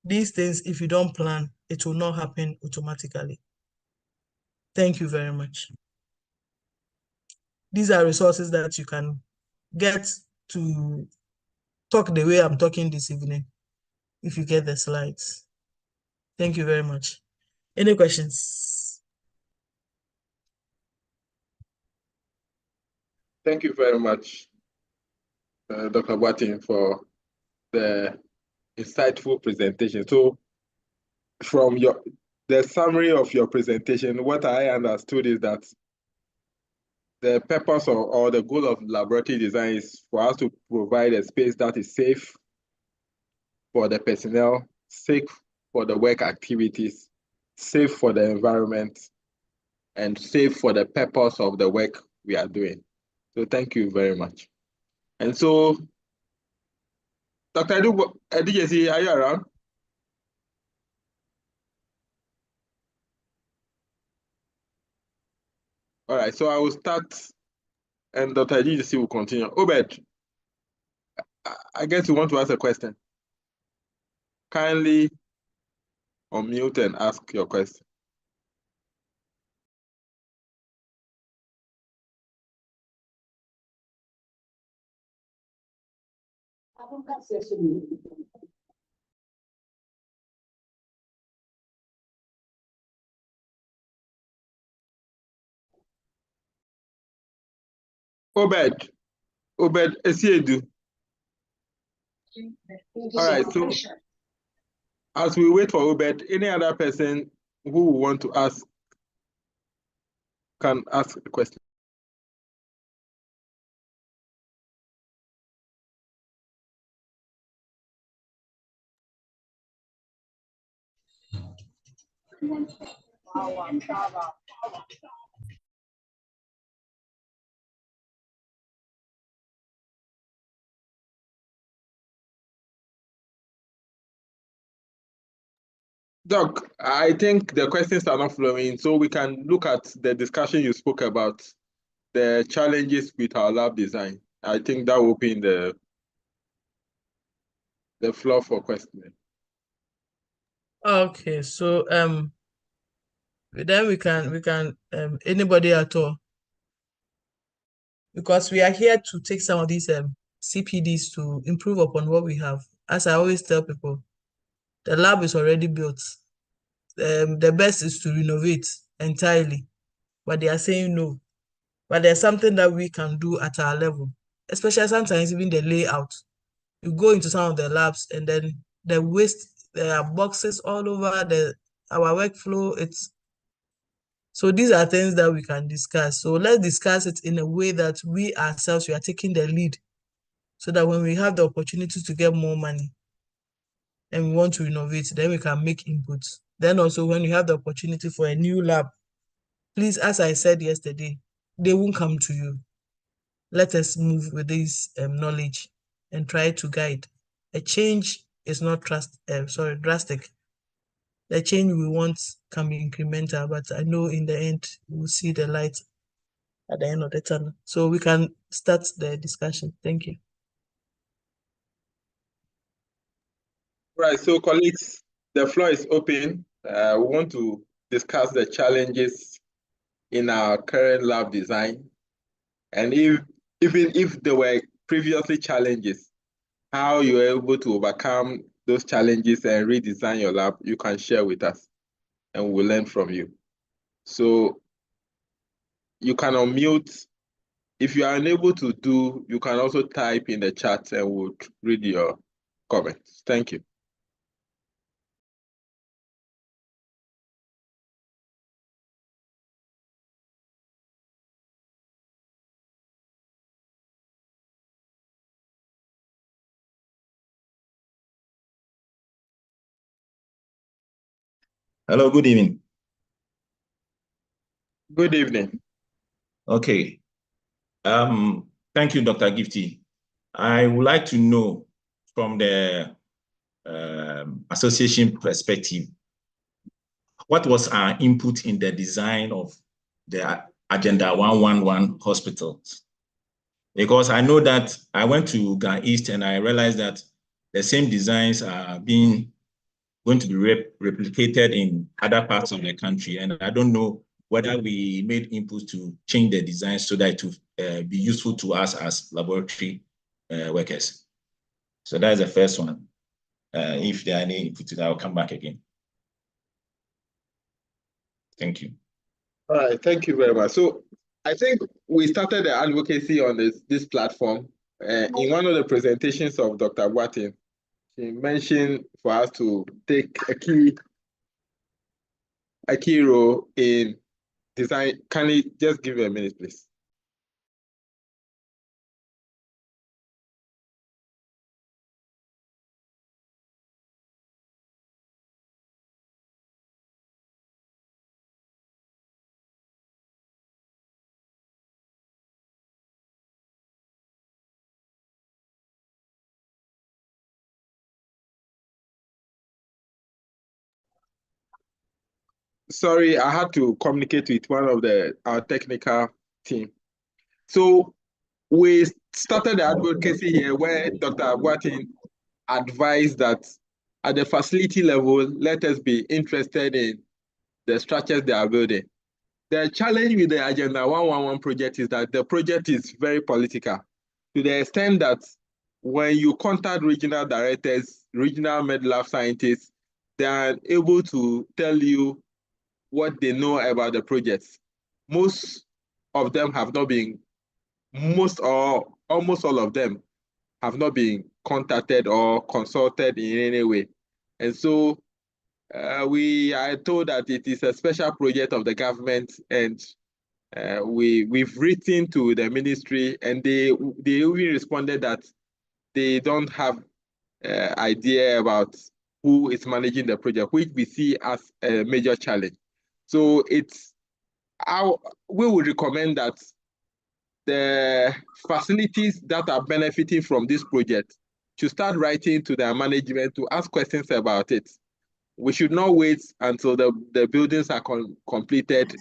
These things, if you don't plan, it will not happen automatically. Thank you very much. These are resources that you can get to talk the way I'm talking this evening, if you get the slides. Thank you very much. Any questions? Thank you very much, Dr. Boatin, for the insightful presentation. So from the summary of your presentation, what I understood is that the purpose or the goal of laboratory design is for us to provide a space that is safe for the personnel, safe for the work activities, safe for the environment, and safe for the purpose of the work we are doing. So thank you very much. And so, Dr. DJC, are you around? All right, so I will start and Dr. DJC will continue. Obed, I guess you want to ask a question. Kindly unmute and ask your question. Obed Esiedu. All right, so as we wait for Obed, any other person who want to ask can ask a question. Doc, I think the questions are not flowing, so we can look at the discussion you spoke about, the challenges with our lab design. I think that will open the floor for questioning. Okay, so then we can anybody at all, because we are here to take some of these CPDs to improve upon what we have. As I always tell people, the lab is already built. The best is to renovate entirely, but they are saying no. But there's something that we can do at our level, especially sometimes even the layout. You go into some of the labs and then the waste, there are boxes all over our workflow. So these are things that we can discuss. So let's discuss it in a way that we ourselves, we are taking the lead, so that when we have the opportunity to get more money and we want to innovate, then we can make inputs. Then also when you have the opportunity for a new lab, please, as I said yesterday, they won't come to you. Let us move with this knowledge and try to guide. A change is not drastic. The change we want can be incremental, but I know in the end we'll see the light at the end of the tunnel. So we can start the discussion. Thank you. Right, so colleagues, the floor is open. We want to discuss the challenges in our current lab design. And even if there were previously challenges, how you were able to overcome those challenges and redesign your lab, you can share with us and we'll learn from you. So you can unmute. If you are unable to do, you can also type in the chat and we'll read your comments. Thank you. Hello, good evening. Good evening. Okay. Thank you, Dr. Gifty. I would like to know from the association perspective, what was our input in the design of the Agenda 111 hospitals? Because I know that I went to Ghana East and I realized that the same designs are going to be replicated in other parts of the country. And I don't know whether we made inputs to change the design so that it will be useful to us as laboratory workers. So that's the first one. If there are any inputs, I'll come back again. Thank you. All right, thank you very much. So I think we started the advocacy on this platform. In one of the presentations of Dr. Boatin, she mentioned for us to take a key role in design. Can you just give me a minute, please? Sorry, I had to communicate with one of our technical team. So we started the advocacy here where Dr. Boatin advised that at the facility level, let us be interested in the structures they are building. The challenge with the Agenda 111 project is that the project is very political, to the extent that when you contact regional directors, regional med lab scientists, they are able to tell you what they know about the projects. Most of them have not been, almost all of them have not been contacted or consulted in any way. And so we are told that it is a special project of the government, and we've written to the ministry, and they even responded that they don't have idea about who is managing the project, which we see as a major challenge. So we would recommend that the facilities that are benefiting from this project should start writing to their management to ask questions about it. we should not wait until the buildings are completed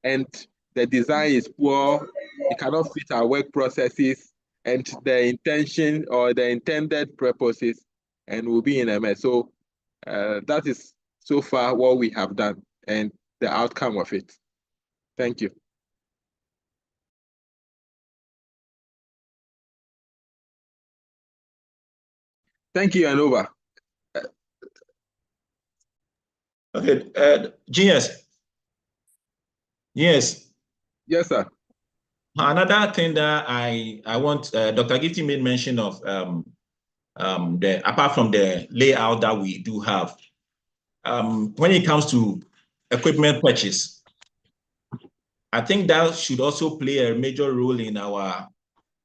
and the design is poor, it cannot fit our work processes and the intention or the intended purposes, and we'll be in a mess. So that is so far what we have done and the outcome of it. Thank you. Thank you, and over. Okay, GS. Yes. Yes, sir. Another thing that I want, Dr. Gifty made mention of apart from the layout that we do have, when it comes to equipment purchase, I think that should also play a major role in our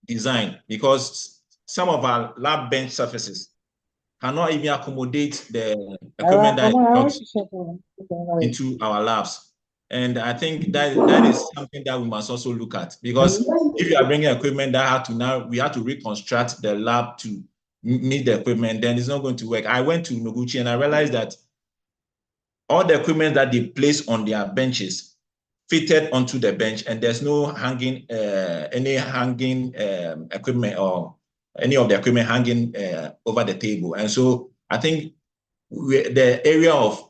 design, because some of our lab bench surfaces cannot even accommodate the equipment that is brought into our labs. And I think that is something that we must also look at, because if you are bringing equipment that we have to reconstruct the lab to meet the equipment, then it's not going to work. I went to Noguchi and I realized that all the equipment that they place on their benches fitted onto the bench, and there's no hanging, any hanging equipment or any of the equipment hanging over the table. And so I think the area of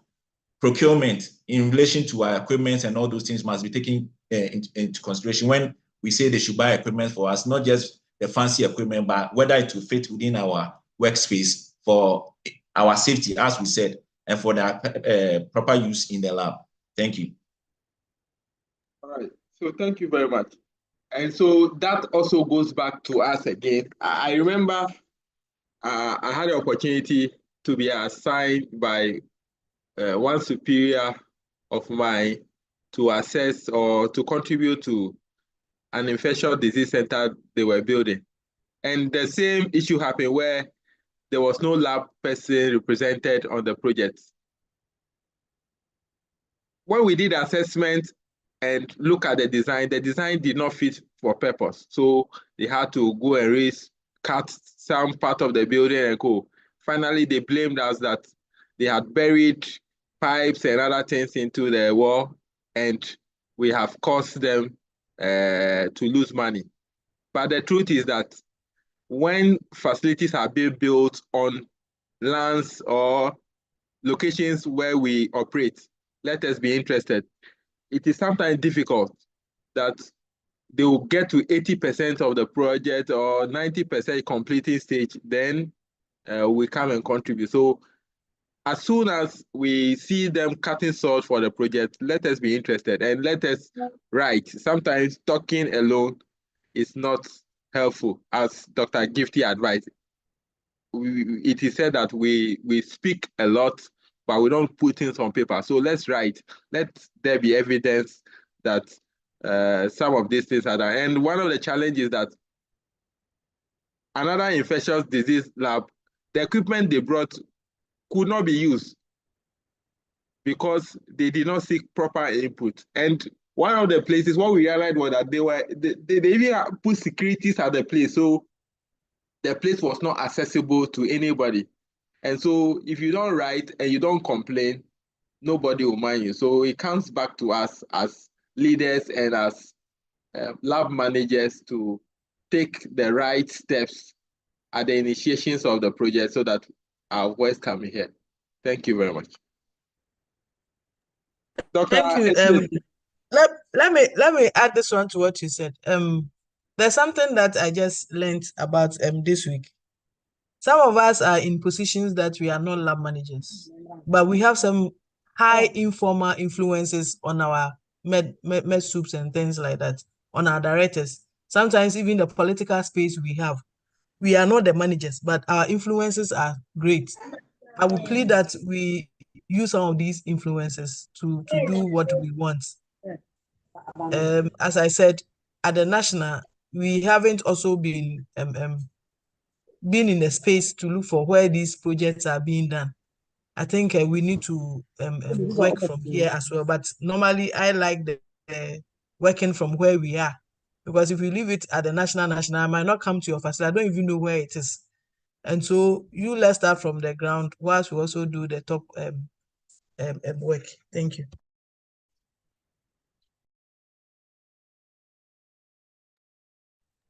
procurement in relation to our equipment and all those things must be taken into consideration when we say they should buy equipment for us, not just the fancy equipment, but whether it will fit within our workspace for our safety, as we said, and for the proper use in the lab. Thank you. All right. So thank you very much. And so that also goes back to us again. I remember I had the opportunity to be assigned by one superior of mine to assess or to contribute to an infectious disease center they were building. And the same issue happened where there was no lab person represented on the project. When we did assessment and look at the design did not fit for purpose. So they had to go and cut some part of the building and go. Finally, they blamed us that they had buried pipes and other things into the wall, and we have caused them to lose money. But the truth is that when facilities are being built on lands or locations where we operate, let us be interested. It is sometimes difficult that they will get to 80% of the project or 90% completing stage, then we come and contribute. So as soon as we see them cutting salt for the project, let us be interested and let us write. Sometimes talking alone is not helpful, as Dr. Gifty advised. It is said that we speak a lot, but we don't put things on paper. So let's write. Let there be evidence that some of these things are done. And one of the challenges that another infectious disease lab, the equipment they brought could not be used because they did not seek proper input. And one of the places, what we realized was that they even put securities at the place. So the place was not accessible to anybody. And so if you don't write and you don't complain, nobody will mind you. So it comes back to us as leaders and as lab managers to take the right steps at the initiations of the project so that our voice can be heard. Thank you very much. Dr. Thank you. Let me add this one to what you said. There's something that I just learned about this week. Some of us are in positions that we are not lab managers, but we have some high informal influences on our med soups and things like that, on our directors. Sometimes even the political space we have, we are not the managers, but our influences are great. I would plead that we use some of these influences to do what we want. As I said, at the national, we haven't also been in a space to look for where these projects are being done. I think we need to work from here as well. But normally, I like the working from where we are, because if we leave it at the national, I might not come to your facility. I don't even know where it is. And so let's start from the ground whilst we also do the top work. Thank you.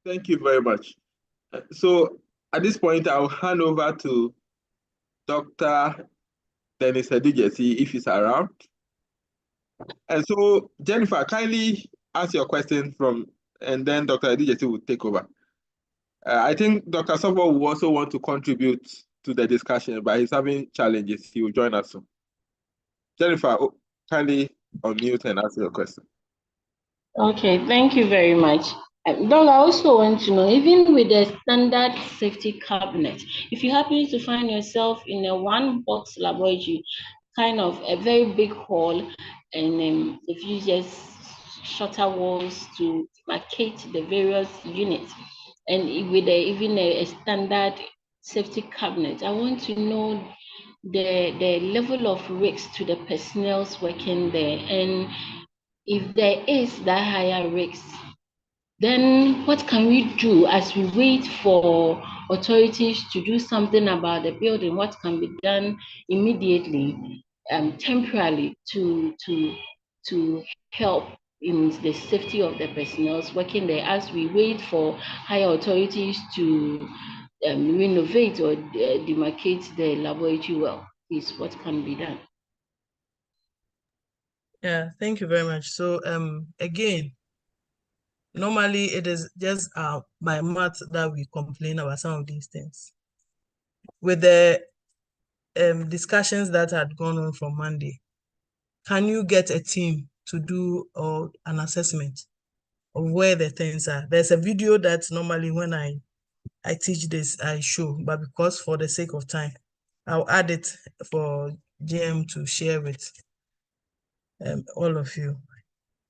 Thank you very much. So at this point, I'll hand over to Dr. Dennis Edijesi if he's around. And so, Jennifer, kindly ask your question and then Dr. Edijesi will take over. I think Dr. Sabo will also want to contribute to the discussion, but he's having challenges. He will join us soon. Jennifer, kindly unmute and ask your question. Okay, thank you very much. Doug, I also want to know, even with the standard safety cabinet, if you happen to find yourself in a one-box laboratory, kind of a very big hall, and if you just shorter walls to demarcate the various units, and with even a standard safety cabinet, I want to know the level of risk to the personnel working there, and if there is that higher risk, then what can we do as we wait for authorities to do something about the building? What can be done immediately, temporarily to help in the safety of the personnel working there as we wait for higher authorities to renovate or demarcate the laboratory well? Please, what can be done? Yeah, thank you very much. So again, normally it is just by mouth that we complain about some of these things. With the discussions that had gone on from Monday, can you get a team to do an assessment of where the things are? There's a video that normally when I teach this, I show, but because for the sake of time, I'll add it for GM to share with all of you.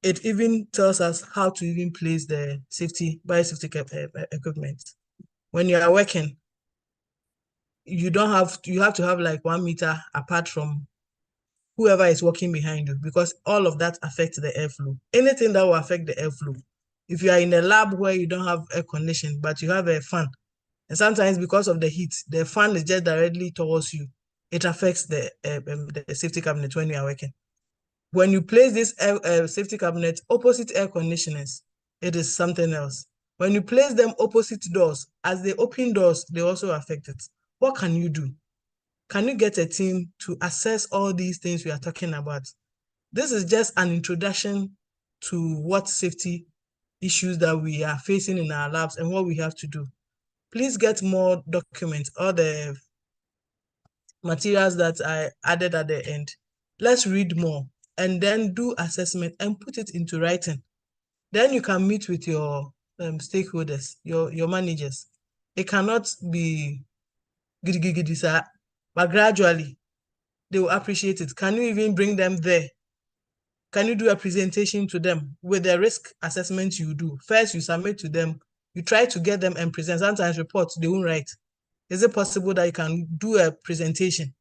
It even tells us how to even place the biosafety equipment. When you are working, you have to have like 1 meter apart from whoever is walking behind you, because all of that affects the airflow. Anything that will affect the airflow. If you are in a lab where you don't have air conditioning, but you have a fan, and sometimes because of the heat, the fan is just directly towards you, it affects the safety cabinet when you are working. When you place this safety cabinet opposite air conditioners, it is something else. When you place them opposite doors, as they open doors, they also affect it. What can you do? Can you get a team to assess all these things we are talking about? This is just an introduction to what safety issues that we are facing in our labs and what we have to do. Please get more documents, all the materials that I added at the end. Let's read more and then do assessment and put it into writing. Then you can meet with your stakeholders, your managers. It cannot be gidi, sir, but gradually they will appreciate it. Can you even bring them there? Can you do a presentation to them with the risk assessment you do? First, you submit to them. You try to get them and present. Sometimes reports, they won't write. Is it possible that you can do a presentation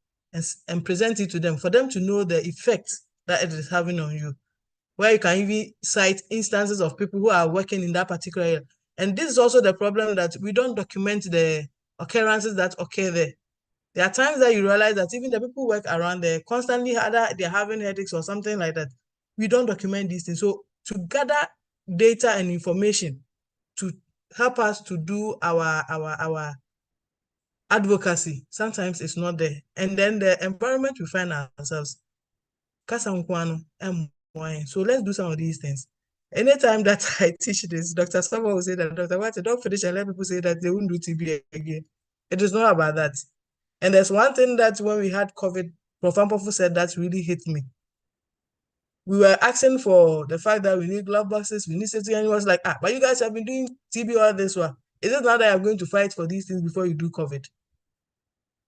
and present it to them for them to know the effect that it is having on you? Where you can even cite instances of people who are working in that particular area. And this is also the problem, that we don't document the occurrences that occur there. There are times that you realize that even the people who work around there constantly, either they're having headaches or something like that. We don't document these things. So to gather data and information to help us to do our advocacy, sometimes it's not there. And then the environment we find ourselves. So let's do some of these things. Anytime that I teach this, Dr. Summer will say that, Dr. White, don't finish and let people say that they won't do TB again. It is not about that. And there's one thing that when we had COVID, Prof. Ampofu said that really hit me. We were asking for the fact that we need glove boxes, we need safety, and it was like, but you guys have been doing TB all this while. Is it now that I'm going to fight for these things before you do COVID?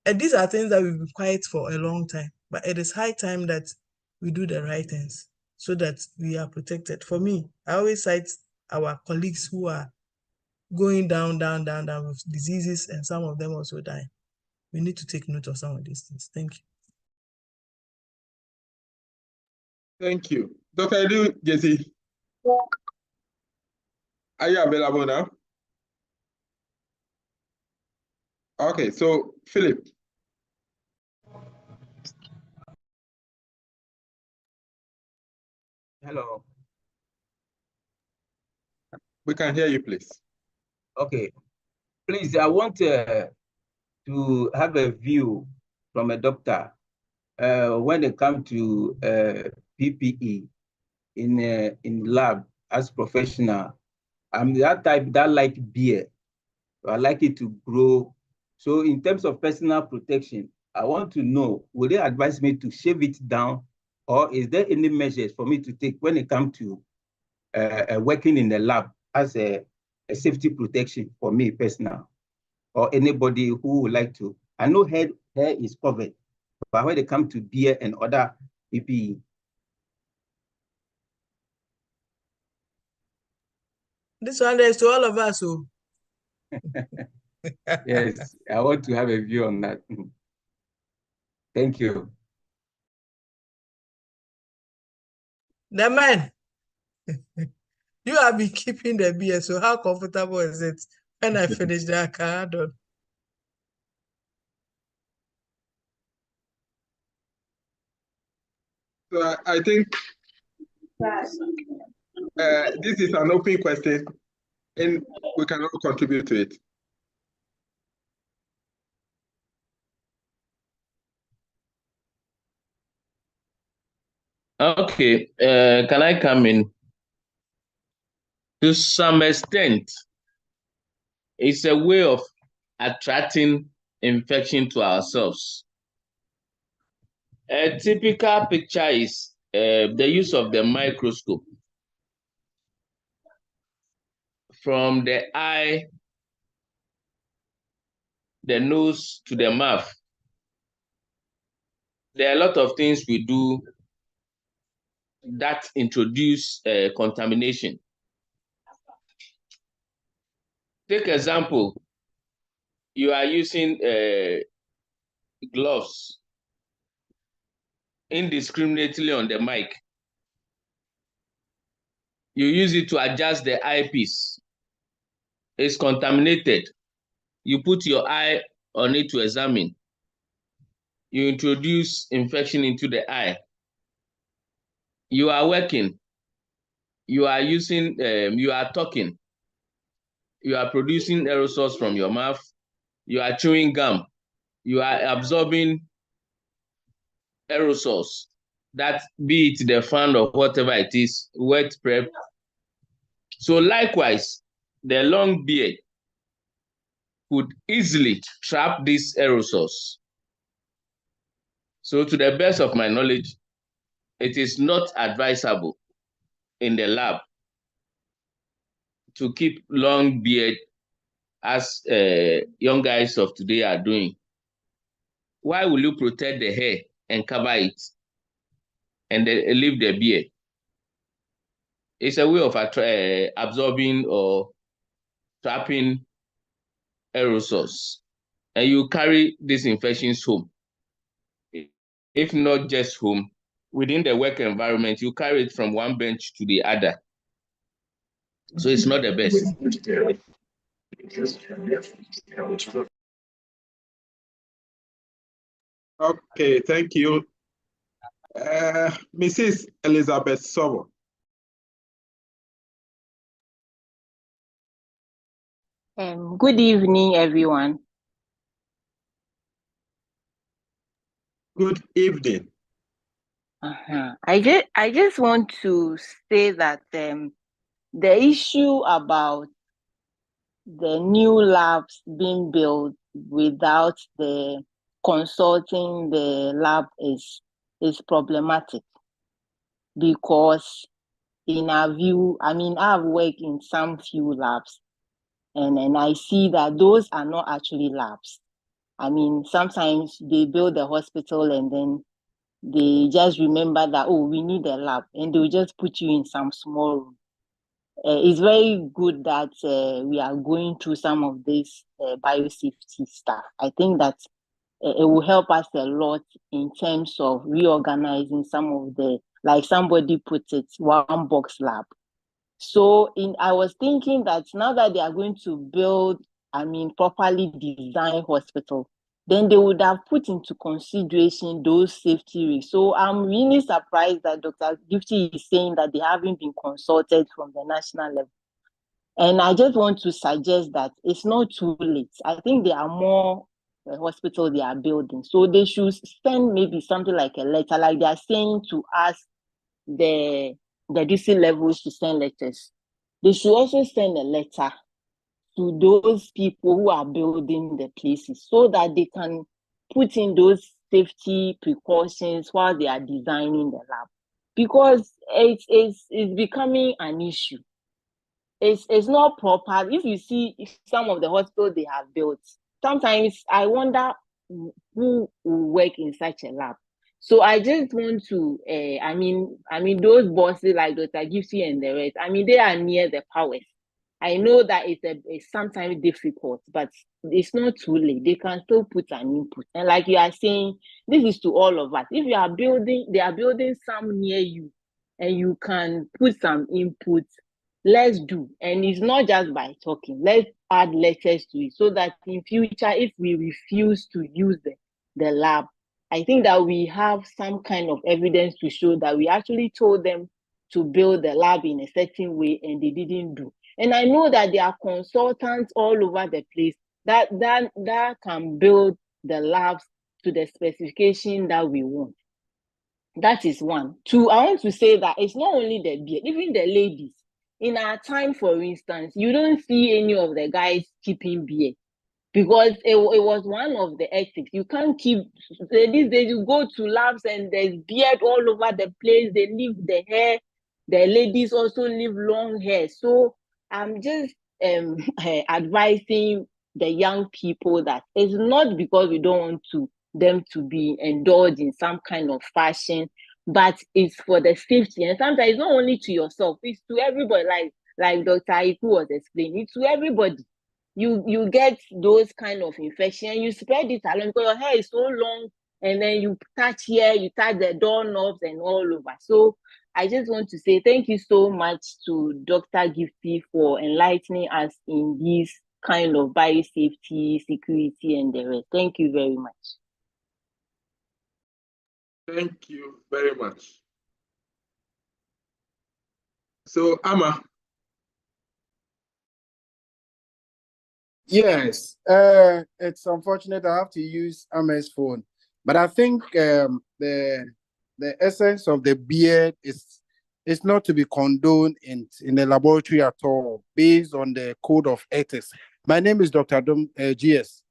And these are things that we've been quiet for a long time, but it is high time that we do the right things so that we are protected. For me, I always cite our colleagues who are going down with diseases, and some of them also die. We need to take note of some of these things. Thank you. Thank you. Dr. Edijesi, are you available now? Okay, so Philip. Hello. We can hear you, please. Okay. Please, I want to have a view from a doctor when it comes to PPE in lab as professional. I'm that type that like beer. I like it to grow. So in terms of personal protection, I want to know, would they advise me to shave it down, or is there any measures for me to take when it comes to working in the lab as a safety protection for me personal, or anybody who would like to? I know hair is covered, but when it comes to beer and other PPE. This one is to all of us. So. Yes, I want to have a view on that. Thank you. The man, you have been keeping the beer, so how comfortable is it when I finish that card? So I think this is an open question, and we can all contribute to it. Okay, can I come in? To some extent, it's a way of attracting infection to ourselves. A typical picture is the use of the microscope. From the eye, the nose to the mouth. There are a lot of things we do that introduce contamination. Take example, you are using gloves indiscriminately on the mic. You use it to adjust the eyepiece. It's contaminated. You put your eye on it to examine. You introduce infection into the eye. You are working. You are using, you are talking. You are producing aerosols from your mouth. You are chewing gum. You are absorbing aerosols. That be it the fan or whatever it is, wet prep. So likewise, the long beard could easily trap these aerosols. So to the best of my knowledge, it is not advisable in the lab to keep long beard as young guys of today are doing. Why will you protect the hair and cover it and then leave the beard? It's a way of absorbing or trapping aerosols, and you carry these infections home. If not just home, within the work environment, you carry it from one bench to the other. So it's not the best. Okay, thank you. Mrs. Elizabeth Sobo. Good evening, everyone. Good evening. I just want to say that the issue about the new labs being built without the consulting the lab is problematic, because in our view, I mean, I've worked in some few labs, and I see that those are not actually labs. I mean, sometimes they build a hospital and then they just remember that, oh, we need a lab, and they'll just put you in some small room. It's very good that we are going through some of this biosafety stuff. I think that it will help us a lot in terms of reorganizing some of the, like somebody put it, one box lab. So I was thinking that now that they are going to build, I mean, properly designed hospital, then they would have put into consideration those safety risks. So I'm really surprised that Dr. Gifty is saying that they haven't been consulted from the national level. And I just want to suggest that it's not too late. I think there are more hospitals they are building. So they should send maybe something like a letter, like they are saying to ask the DC levels to send letters. They should also send a letter to those people who are building the places so that they can put in those safety precautions while they are designing the lab. Because it's becoming an issue. It's not proper. If you see some of the hospitals they have built, sometimes I wonder who will work in such a lab. So I just want to, I mean, those bosses like Dr. Gifty and the rest, I mean, they are near the powers. I know that it's sometimes difficult, but it's not too late. They can still put an input. And like you are saying, this is to all of us. If you are building, they are building some near you, and you can put some input, let's do. And it's not just by talking. Let's add letters to it so that in future, if we refuse to use the lab, I think that we have some kind of evidence to show that we actually told them to build the lab in a certain way and they didn't do. And I know that there are consultants all over the place that can build the labs to the specification that we want. That is one. Two, I want to say that it's not only the beard, even the ladies. In our time, for instance, you don't see any of the guys keeping beard because it was one of the ethics. You can't keep, these days you go to labs and there's beard all over the place. They leave the hair. The ladies also leave long hair. So I'm just advising the young people that it's not because we don't want them to be indulged in some kind of fashion, but it's for the safety. And sometimes it's not only to yourself, it's to everybody, like Dr. Iku was explaining, it's to everybody. You get those kind of infection, you spread it along because your hair is so long, and then you touch here, you touch the doorknobs and all over. So I just want to say thank you so much to Dr. Gifty for enlightening us in this kind of biosafety, security, and the rest. Thank you very much. Thank you very much. So, Amma. Yes, it's unfortunate I have to use Ama's phone, but I think the essence of the beard is not to be condoned in the laboratory at all, based on the code of ethics. My name is Dr. Dom GS,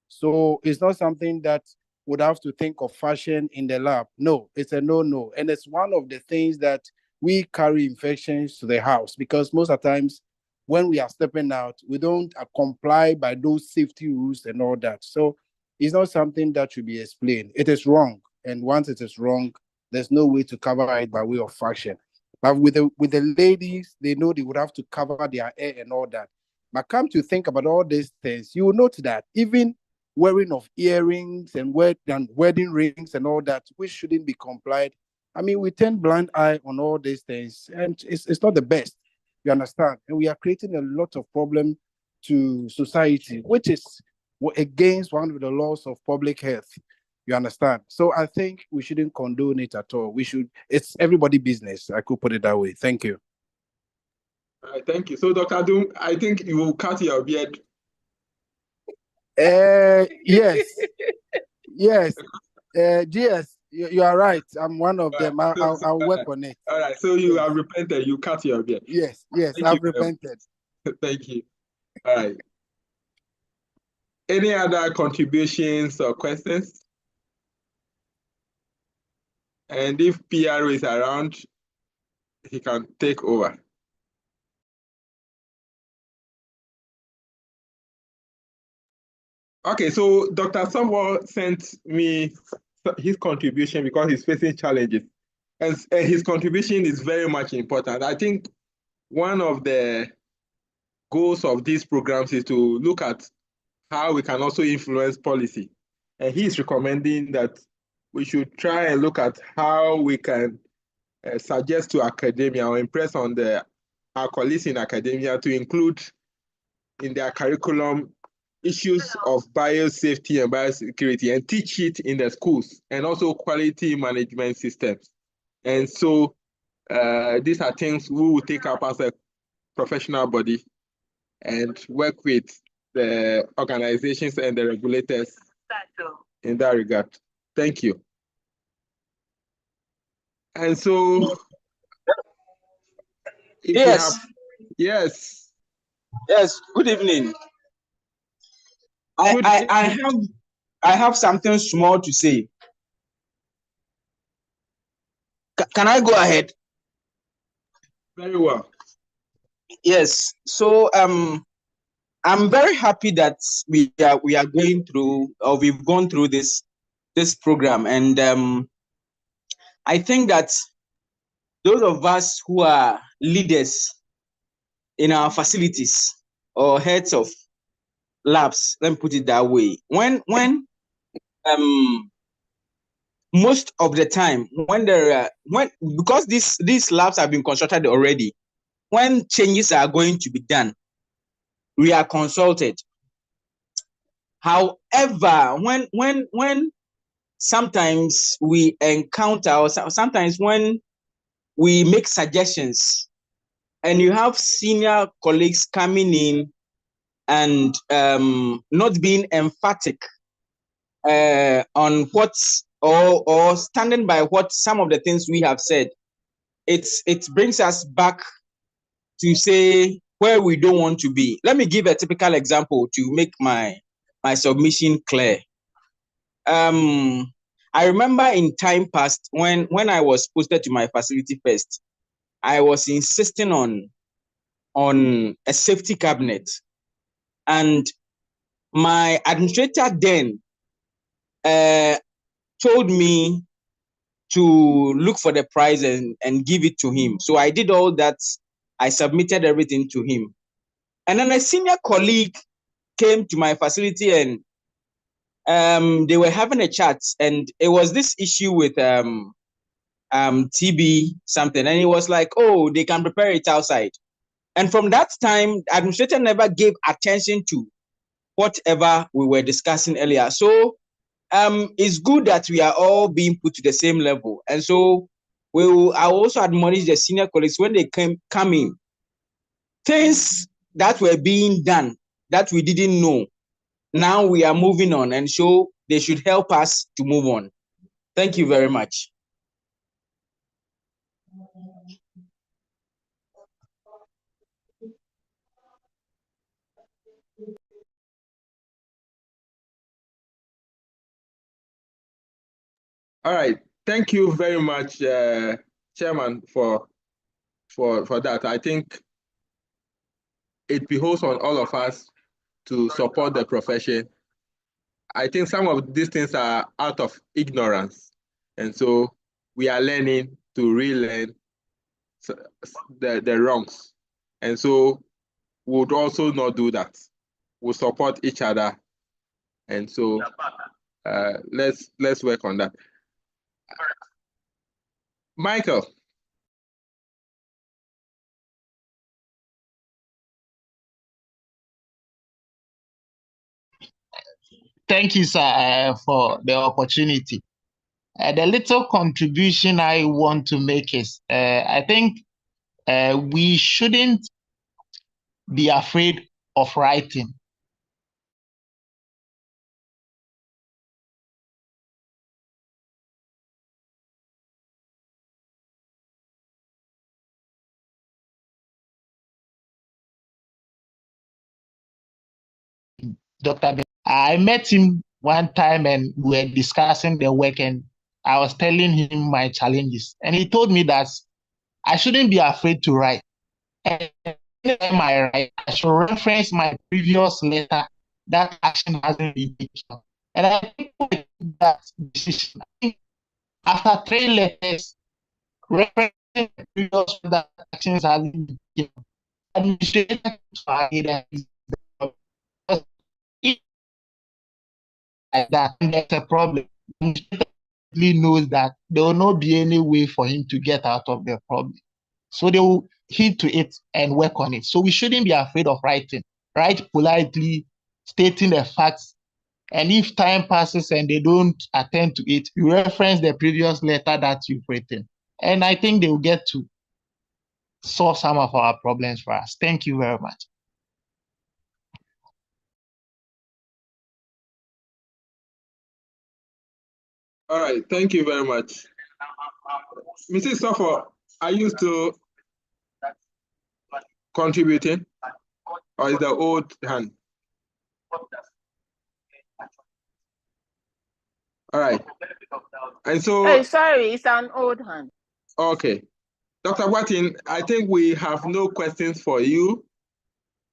so it's not something that would have to think of fashion in the lab. No, it's a no, and it's one of the things that we carry infections to the house because most of the times when we are stepping out, we don't comply by those safety rules and all that. So it's not something that should be explained. It is wrong. And once it is wrong, there's no way to cover it by way of fashion. But with the ladies, they know they would have to cover their hair and all that. But come to think about all these things, you will note that even wearing of earrings and wedding rings and all that, which shouldn't be complied. I mean, we turn blind eye on all these things, and it's not the best. You understand? And we are creating a lot of problem to society, which is against one of the laws of public health. You understand? So I think we shouldn't condone it at all. It's everybody's business. I could put it that way. Thank you. Thank you. So, Dr. Doom, I think you will cut your beard. Yes. Yes. GS, you are right. I'm one of them. I'll work on it. All right. So you have repented. You cut your beard. Yes. I've repented. Thank you. All right. Any other contributions or questions? And if PRO is around, he can take over. Okay, so Dr. Samuel sent me his contribution because he's facing challenges. And his contribution is very much important. I think one of the goals of these programs is to look at how we can also influence policy. And he's recommending that we should try and look at how we can suggest to academia or impress on our colleagues in academia to include in their curriculum issues of biosafety and biosecurity and teach it in the schools, and also quality management systems. And so these are things we will take up as a professional body and work with the organizations and the regulators in that regard. Thank you. And so, Yes. Yes. Yes. Good evening. I have something small to say. Can I go ahead? Very well. Yes. So I'm very happy that we are going through, or we've gone through this program, and I think that those of us who are leaders in our facilities or heads of labs, let me put it that way, when most of the time when because these labs have been constructed already, when changes are going to be done, we are consulted. However, when sometimes we encounter, or sometimes when we make suggestions, and you have senior colleagues coming in and not being emphatic on what, or standing by what some of the things we have said, it brings us back to say where we don't want to be. Let me give a typical example to make my submission clear. I remember in time past, when I was posted to my facility first, I was insisting on a safety cabinet, and my administrator then told me to look for the prize and give it to him. So I did all that. I submitted everything to him. And then a senior colleague came to my facility, and they were having a chat, and it was this issue with TB something, and he was like, oh, they can prepare it outside. And from that time, the administrator never gave attention to whatever we were discussing earlier. So it's good that we are all being put to the same level. And so I also admonish the senior colleagues when they come in, things that were being done that we didn't know, now we are moving on, and so they should help us to move on. Thank you very much. All right. Thank you very much, Chairman, for that. I think it behoves on all of us to support the profession. I think some of these things are out of ignorance, and so we are learning to relearn the wrongs, and so we would also not do that. We'll support each other, and so let's work on that. Michael. Thank you, sir, for the opportunity. The little contribution I want to make is, I think we shouldn't be afraid of writing. Dr. I met him one time and we were discussing the work, and I was telling him my challenges. And he told me that I shouldn't be afraid to write. And anytime I write, I should reference my previous letter that action hasn't been taken. And I think that decision, I think after 3 letters, referencing the previous that actions hasn't been taken, administrator like that, and there's a problem. He knows that there will not be any way for him to get out of the problem. So they will heed to it and work on it. So we shouldn't be afraid of writing. Write politely, stating the facts. And if time passes and they don't attend to it, you reference the previous letter that you've written. And I think they will get to solve some of our problems for us. Thank you very much. All right, thank you very much. Mrs. Sofo, are you still contributing? Or is the old hand? All right. And so, Hey, sorry, it's an old hand. okay. Dr. Watin, I think we have no questions for you.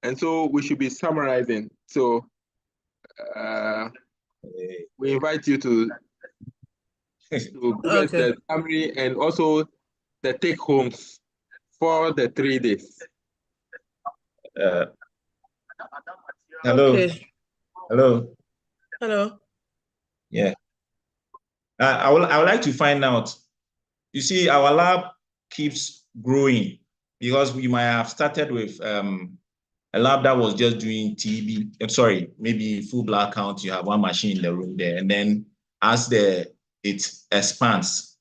And so we should be summarizing. So we invite you to give us the summary and also the take homes for the 3 days. Hello. Okay. Hello. Hello. Yeah. I would like to find out. You see, our lab keeps growing because we might have started with a lab that was just doing TB. I'm sorry, maybe full blood count. You have one machine in the room there, and then as it expands,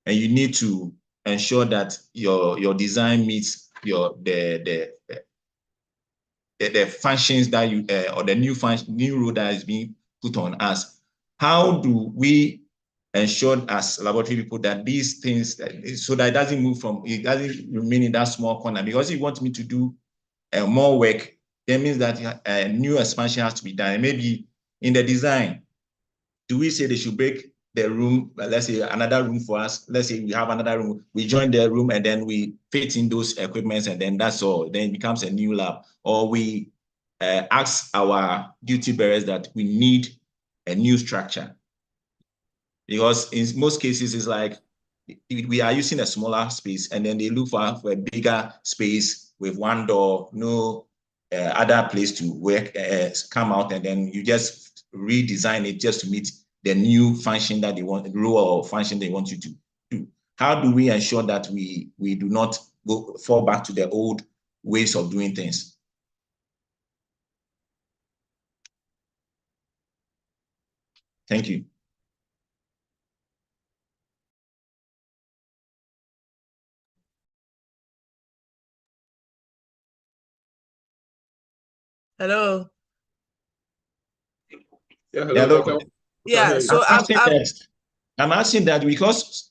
and you need to ensure that your design meets the functions that you or the new rule that is being put on us. How do we ensure as laboratory people that these things, so that it doesn't remain in that small corner? Because if you want me to do more work, that means that a new expansion has to be done. And maybe in the design, do we say they should break the room, let's say another room for us, let's say we have another room, we join the room and then we fit in those equipments and then that's all, then it becomes a new lab. Or we ask our duty bearers that we need a new structure. Because in most cases, it's like we are using a smaller space and then they look for a bigger space with one door, no other place to work, come out, and then you just redesign it just to meet the new function that they want, the role or function they want you to do. How do we ensure that we do not fall back to the old ways of doing things? Thank you. Hello. Yeah, hello. Yeah, so I'm asking that because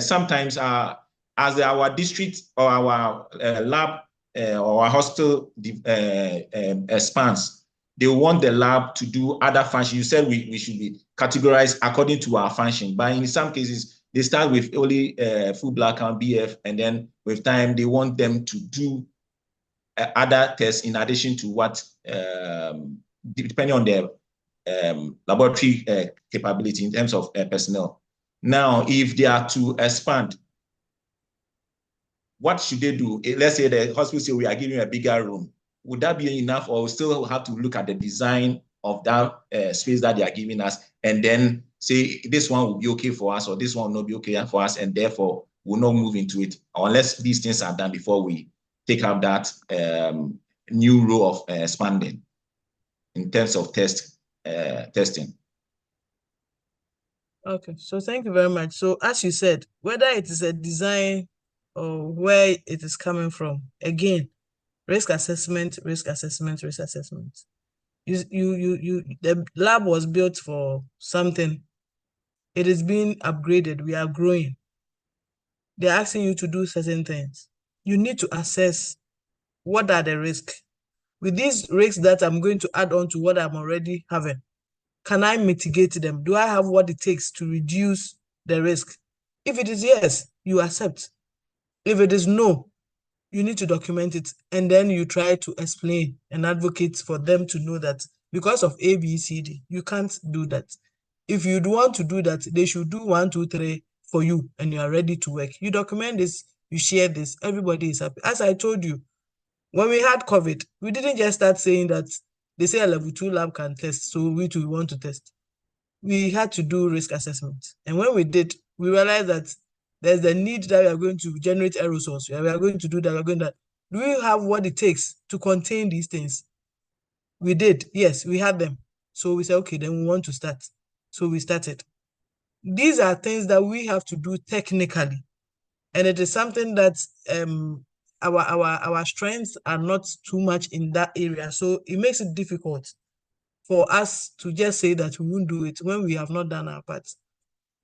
sometimes as our district or our lab or our hospital expands, they want the lab to do other functions. You said we should be categorized according to our function, but in some cases, they start with only full blood count, BF, and then with time, they want them to do other tests in addition to what, depending on their laboratory capability in terms of personnel. Now, if they are to expand, what should they do? Let's say the hospital say we are giving a bigger room. Would that be enough, or we still have to look at the design of that space that they are giving us and then say this one will be okay for us or this one will not be okay for us, and therefore we'll not move into it unless these things are done before we take up that new role of expanding in terms of testing? Okay, so thank you very much. So as you said, whether it is a design or where it is coming from, again, risk assessment. The lab was built for something. It is being upgraded. We are growing. They're asking you to do certain things. You need to assess what are the risks. With these risks that I'm going to add on to what I'm already having, can I mitigate them? Do I have what it takes to reduce the risk? If it is yes, you accept. If it is no, you need to document it, and then you try to explain and advocate for them to know that because of A, B, C, D, you can't do that. If you'd want to do that, they should do 1, 2, 3 for you, and you are ready to work. You document this, you share this, everybody is happy. As I told you, when we had COVID, we didn't just start saying that they say a level 2 lab can test, so we too want to test. We had to do risk assessment. And when we did, we realized that there's the need that we are going to generate aerosols. We are going to do that, we're going to. Do we have what it takes to contain these things? We did, yes, we had them. So we said, okay, then we want to start. So we started. These are things that we have to do technically. And it is something that our strengths are not too much in that area. So it makes it difficult for us to just say that we won't do it when we have not done our part.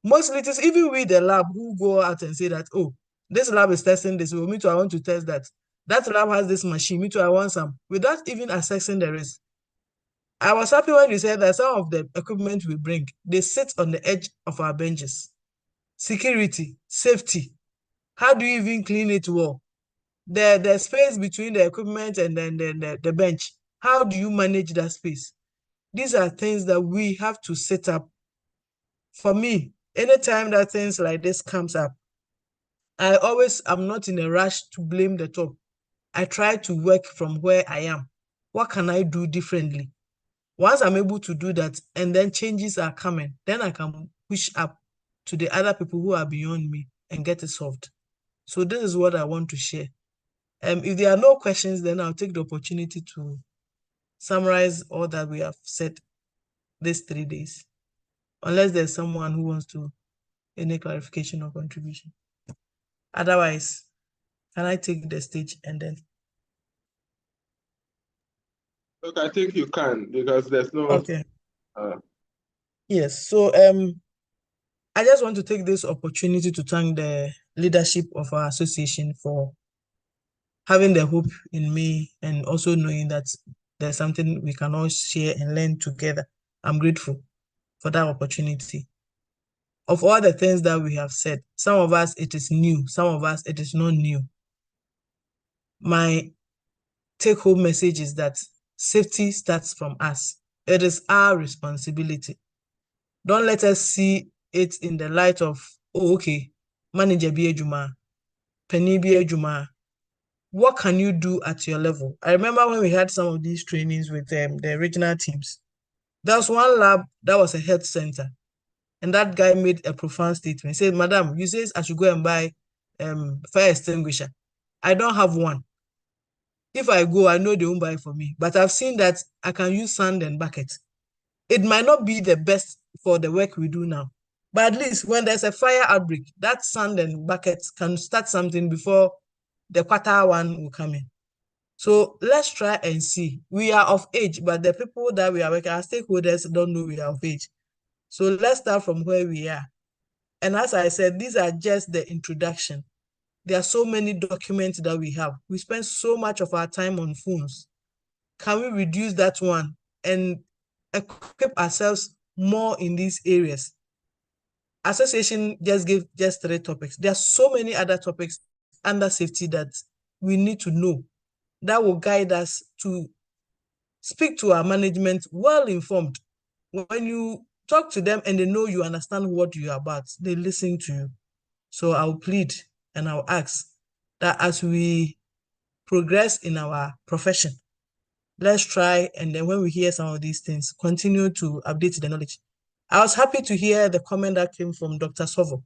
Mostly it is even with the lab who go out and say that, oh, this lab is testing this. Well, me too, I want to test that. That lab has this machine. Me too, I want some. Without even assessing the risk. I was happy when you said that some of the equipment we bring, they sit on the edge of our benches. Security, safety. How do you even clean it well? The space between the equipment and then the bench. How do you manage that space? These are things that we have to set up. For me, anytime that things like this comes up, I'm not in a rush to blame the top. I try to work from where I am. What can I do differently? Once I'm able to do that and then changes are coming, then I can push up to the other people who are beyond me and get it solved. So this is what I want to share. If there are no questions, then I'll take the opportunity to summarize all that we have said these 3 days. Unless there's someone who wants to any clarification or contribution. Otherwise, can I take the stage and then? Look, I think you can because there's no. Okay. Yes. So I just want to take this opportunity to thank the leadership of our association for having the hope in me and also knowing that there's something we can all share and learn together. I'm grateful for that opportunity. Of all the things that we have said, some of us it is new, some of us it is not new. My take-home message is that safety starts from us. It is our responsibility. Don't let us see it in the light of, oh, okay, manager bi ejuma, penny bi ejuma. What can you do at your level? I remember when we had some of these trainings with the regional teams. There was one lab that was a health center. And that guy made a profound statement. He said, Madam, you say I should go and buy fire extinguisher. I don't have one. If I go, I know they won't buy for me. But I've seen that I can use sand and bucket. It might not be the best for the work we do now. But at least when there's a fire outbreak, that sand and buckets can start something before the quarter one will come in. So let's try and see. We are of age, but the people that we are working, our stakeholders don't know we are of age. So let's start from where we are. And as I said, these are just the introduction. There are so many documents that we have. We spend so much of our time on phones. Can we reduce that one and equip ourselves more in these areas? Association just gave just 3 topics. There are so many other topics under safety that we need to know that will guide us to speak to our management well informed. When you talk to them and they know you understand what you are about, they listen to you. So I'll plead and I'll ask that as we progress in our profession, let's try, and then when we hear some of these things, continue to update the knowledge. I was happy to hear the comment that came from Dr. Sovo.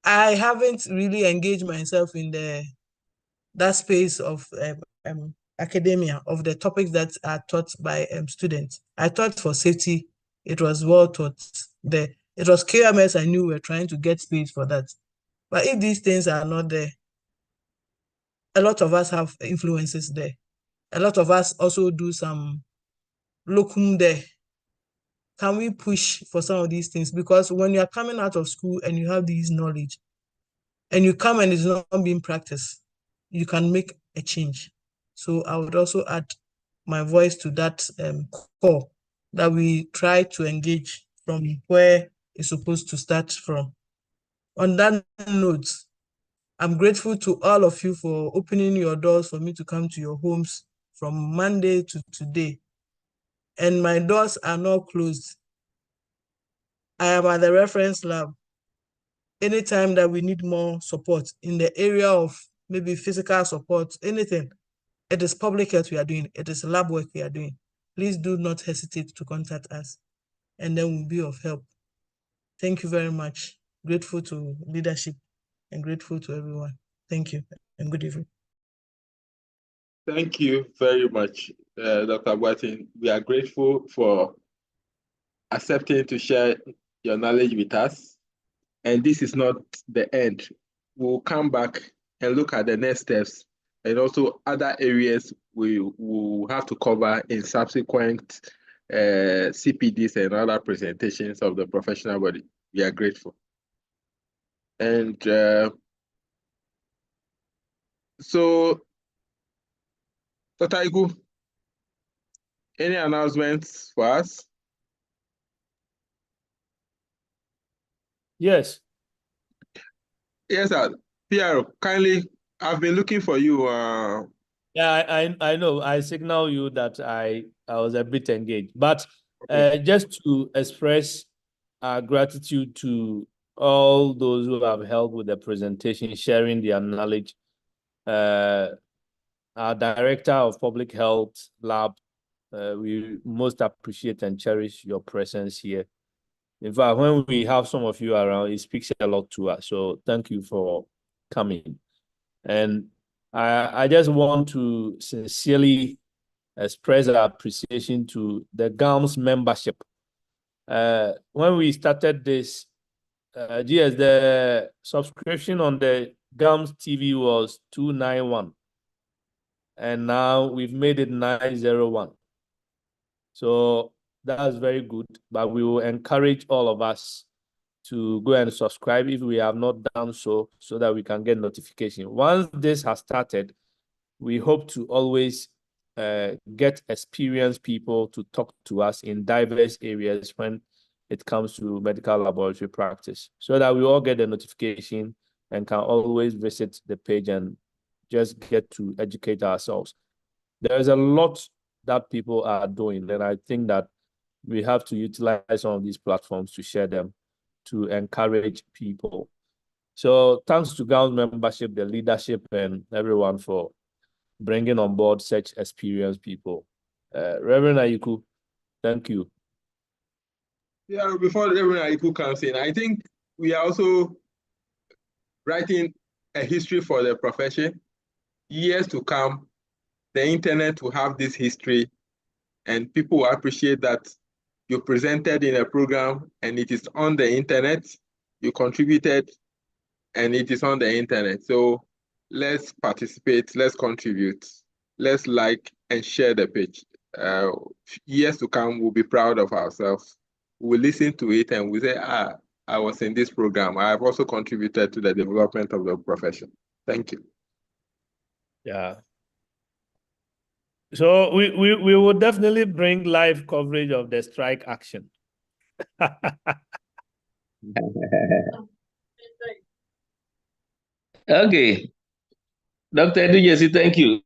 I haven't really engaged myself in that space of academia, of the topics that are taught by students. I taught for safety. It was well taught. It was QMS I knew we were trying to get space for that. But if these things are not there, a lot of us have influences there. A lot of us also do some locum there. Can we push for some of these things? Because when you are coming out of school and you have these knowledge, and you come and it's not being practiced, you can make a change. So I would also add my voice to that call that we try to engage from where it's supposed to start from. On that note, I'm grateful to all of you for opening your doors for me to come to your homes from Monday to today. And my doors are not closed. I am at the reference lab. Anytime that we need more support in the area of maybe physical support, anything, it is public health we are doing, it is lab work we are doing. Please do not hesitate to contact us, and then we'll be of help. Thank you very much. Grateful to leadership and grateful to everyone. Thank you and good evening. Thank you very much, Dr. Boatin. We are grateful for accepting to share your knowledge with us. And this is not the end. We'll come back and look at the next steps and also other areas we will have to cover in subsequent CPDs and other presentations of the professional body. We are grateful. And so, Dr. Igu, any announcements for us? Yes. Yes, sir. Pierre, kindly, I've been looking for you. Yeah, I know. I signal you that I was a bit engaged, but just to express our gratitude to all those who have helped with the presentation, sharing their knowledge. Our Director of Public Health Lab, we most appreciate and cherish your presence here. In fact, when we have some of you around, it speaks a lot to us. So thank you for coming. And I just want to sincerely express our appreciation to the Gamls membership. When we started this, yes, the subscription on the Gamls TV was 291. And now we've made it 901. So that's very good, but we will encourage all of us to go and subscribe if we have not done so, so that we can get notification. Once this has started, we hope to always get experienced people to talk to us in diverse areas when it comes to medical laboratory practice, so that we all get the notification and can always visit the page and just get to educate ourselves. There's a lot that people are doing, and I think that we have to utilize some of these platforms to share them, to encourage people. So thanks to Gamls membership, the leadership, and everyone for bringing on board such experienced people. Reverend Ayiku, thank you. Yeah, before Reverend Ayiku comes in, I think we are also writing a history for the profession. Years to come, the internet will have this history, and people will appreciate that you presented in a program and it is on the internet, you contributed and it is on the internet. So let's participate, let's contribute, let's like and share the page. Years to come, we'll be proud of ourselves. We'll listen to it and we'll say, I was in this program. I have also contributed to the development of the profession. Thank you. Yeah. So we will definitely bring live coverage of the strike action. Okay. Dr. Edujesi, thank you.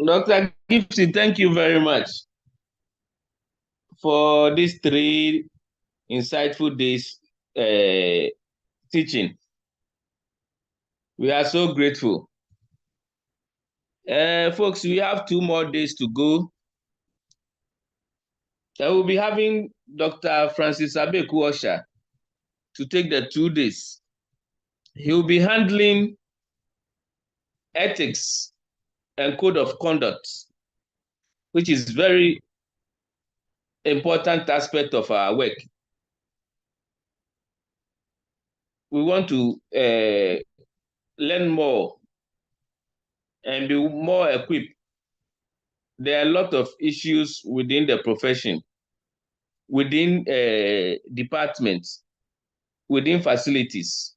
Dr. Gipsy, thank you very much for these 3 insightful days teaching. We are so grateful. Folks, we have 2 more days to go. I will be having Dr. Francis Abeku Osha to take the 2 days. He will be handling ethics and code of conduct, which is very important aspect of our work. We want to learn more and be more equipped. There are a lot of issues within the profession, within departments, within facilities.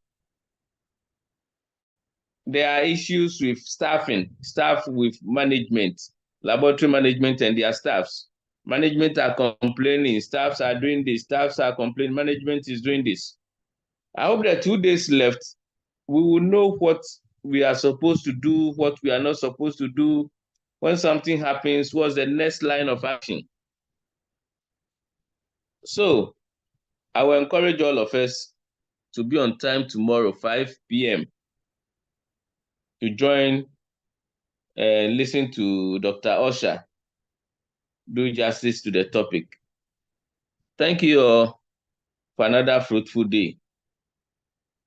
There are issues with staffing, staff with management, laboratory management and their staffs. Management are complaining, staffs are doing this, staffs are complaining, management is doing this. I hope that 2 days left, we will know what we are supposed to do, what we are not supposed to do. When something happens, what's the next line of action? So I will encourage all of us to be on time tomorrow, 5 p.m. to join and listen to Dr. Osha do justice to the topic. Thank you all for another fruitful day.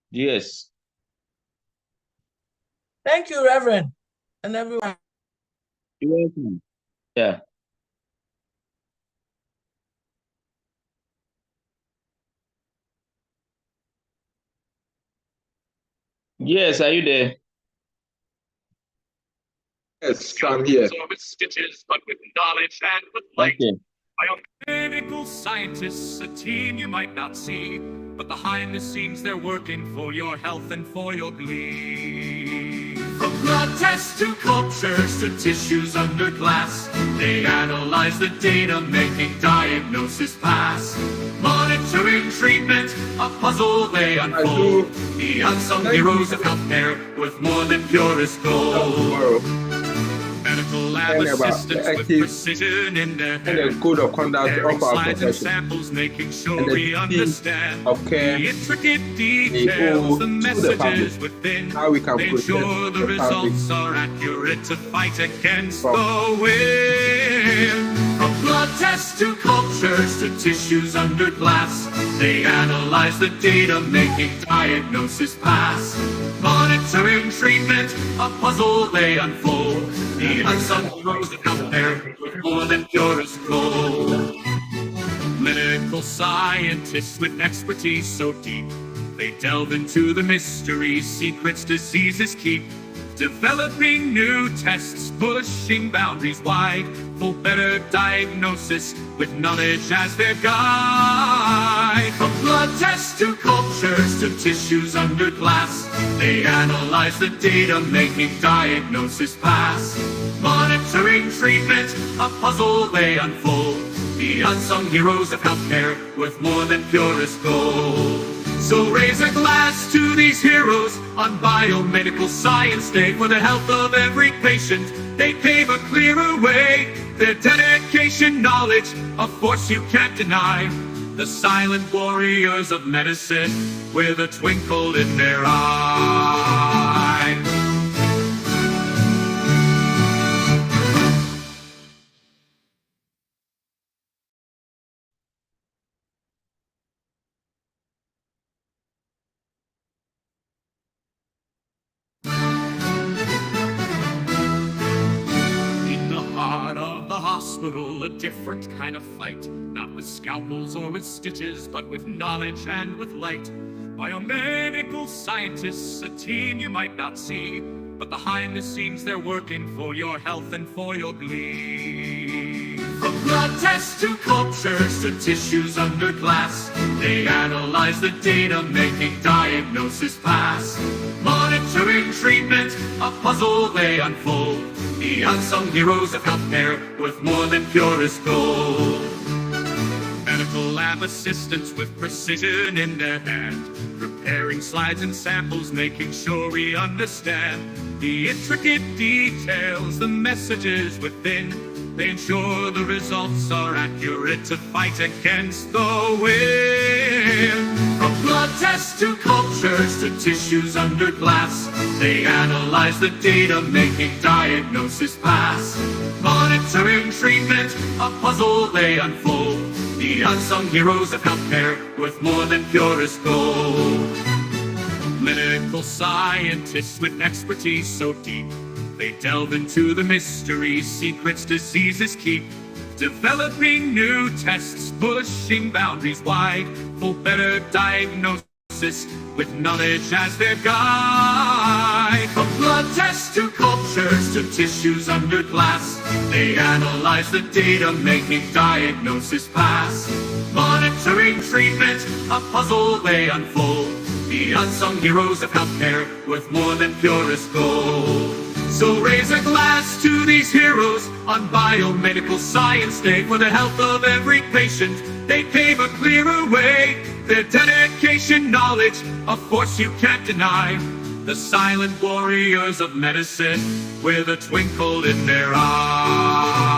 Yes. Thank you, Reverend, and everyone. You're welcome. Yeah. Yes, are you there? Yes, I'm here. With stitches, but with knowledge and with light. Okay. Biomedical scientists, a team you might not see, but behind the scenes they're working for your health and for your glee. From blood tests to cultures to tissues under glass, they analyze the data, making diagnosis pass. Monitoring treatment, a puzzle they unfold. The unsung heroes of healthcare with more than purest gold. Medical lab assistants with precision in their and the code of conduct of our slides and profession. samples, making sure And the we team understand of care the intricate they owe details, the to the messages public. within. How we can They protect ensure the the results public are accurate to fight against from the wind. From blood tests to cultures to tissues under glass, they analyze the data, making diagnosis pass. Monitoring treatment, a puzzle they unfold. The unsung heroes that come there with more than purest gold. Clinical scientists with expertise so deep, they delve into the mysteries, secrets diseases keep. Developing new tests, pushing boundaries wide for better diagnosis with knowledge as their guide. From blood tests to cultures to tissues under glass, they analyze the data, making diagnosis pass. Monitoring treatment, a puzzle they unfold. The unsung heroes of healthcare with more than purest gold. So raise a glass to these heroes on Biomedical Science Day. For the health of every patient, they pave a clearer way. Their dedication, knowledge, a force you can't deny. The silent warriors of medicine with a twinkle in their eye. Heart of the hospital, a different kind of fight. Not with scalpels or with stitches, but with knowledge and with light. Biomedical scientists, a team you might not see, but behind the scenes they're working for your health and for your glee. From blood tests to cultures to tissues under glass, they analyze the data, making diagnosis pass. Monitoring treatment, a puzzle they unfold. The unsung heroes of healthcare with more than purest gold. Medical lab assistants with precision in their hand, preparing slides and samples, making sure we understand the intricate details, the messages within. They ensure the results are accurate to fight against the wind. From blood tests to cultures to tissues under glass, they analyze the data, making diagnosis pass. Monitoring treatment, a puzzle they unfold. The unsung heroes of healthcare with more than purest gold. Clinical scientists with expertise so deep, they delve into the mysteries, secrets diseases keep. Developing new tests, pushing boundaries wide for better diagnosis with knowledge as their guide. From blood tests to cultures to tissues under glass, they analyze the data, making diagnosis pass. Monitoring treatment, a puzzle they unfold. The unsung heroes of healthcare with more than purest gold. So raise a glass to these heroes on Biomedical Science Day. For the health of every patient, they pave a clearer way. Their dedication, knowledge, a force you can't deny. The silent warriors of medicine with a twinkle in their eye.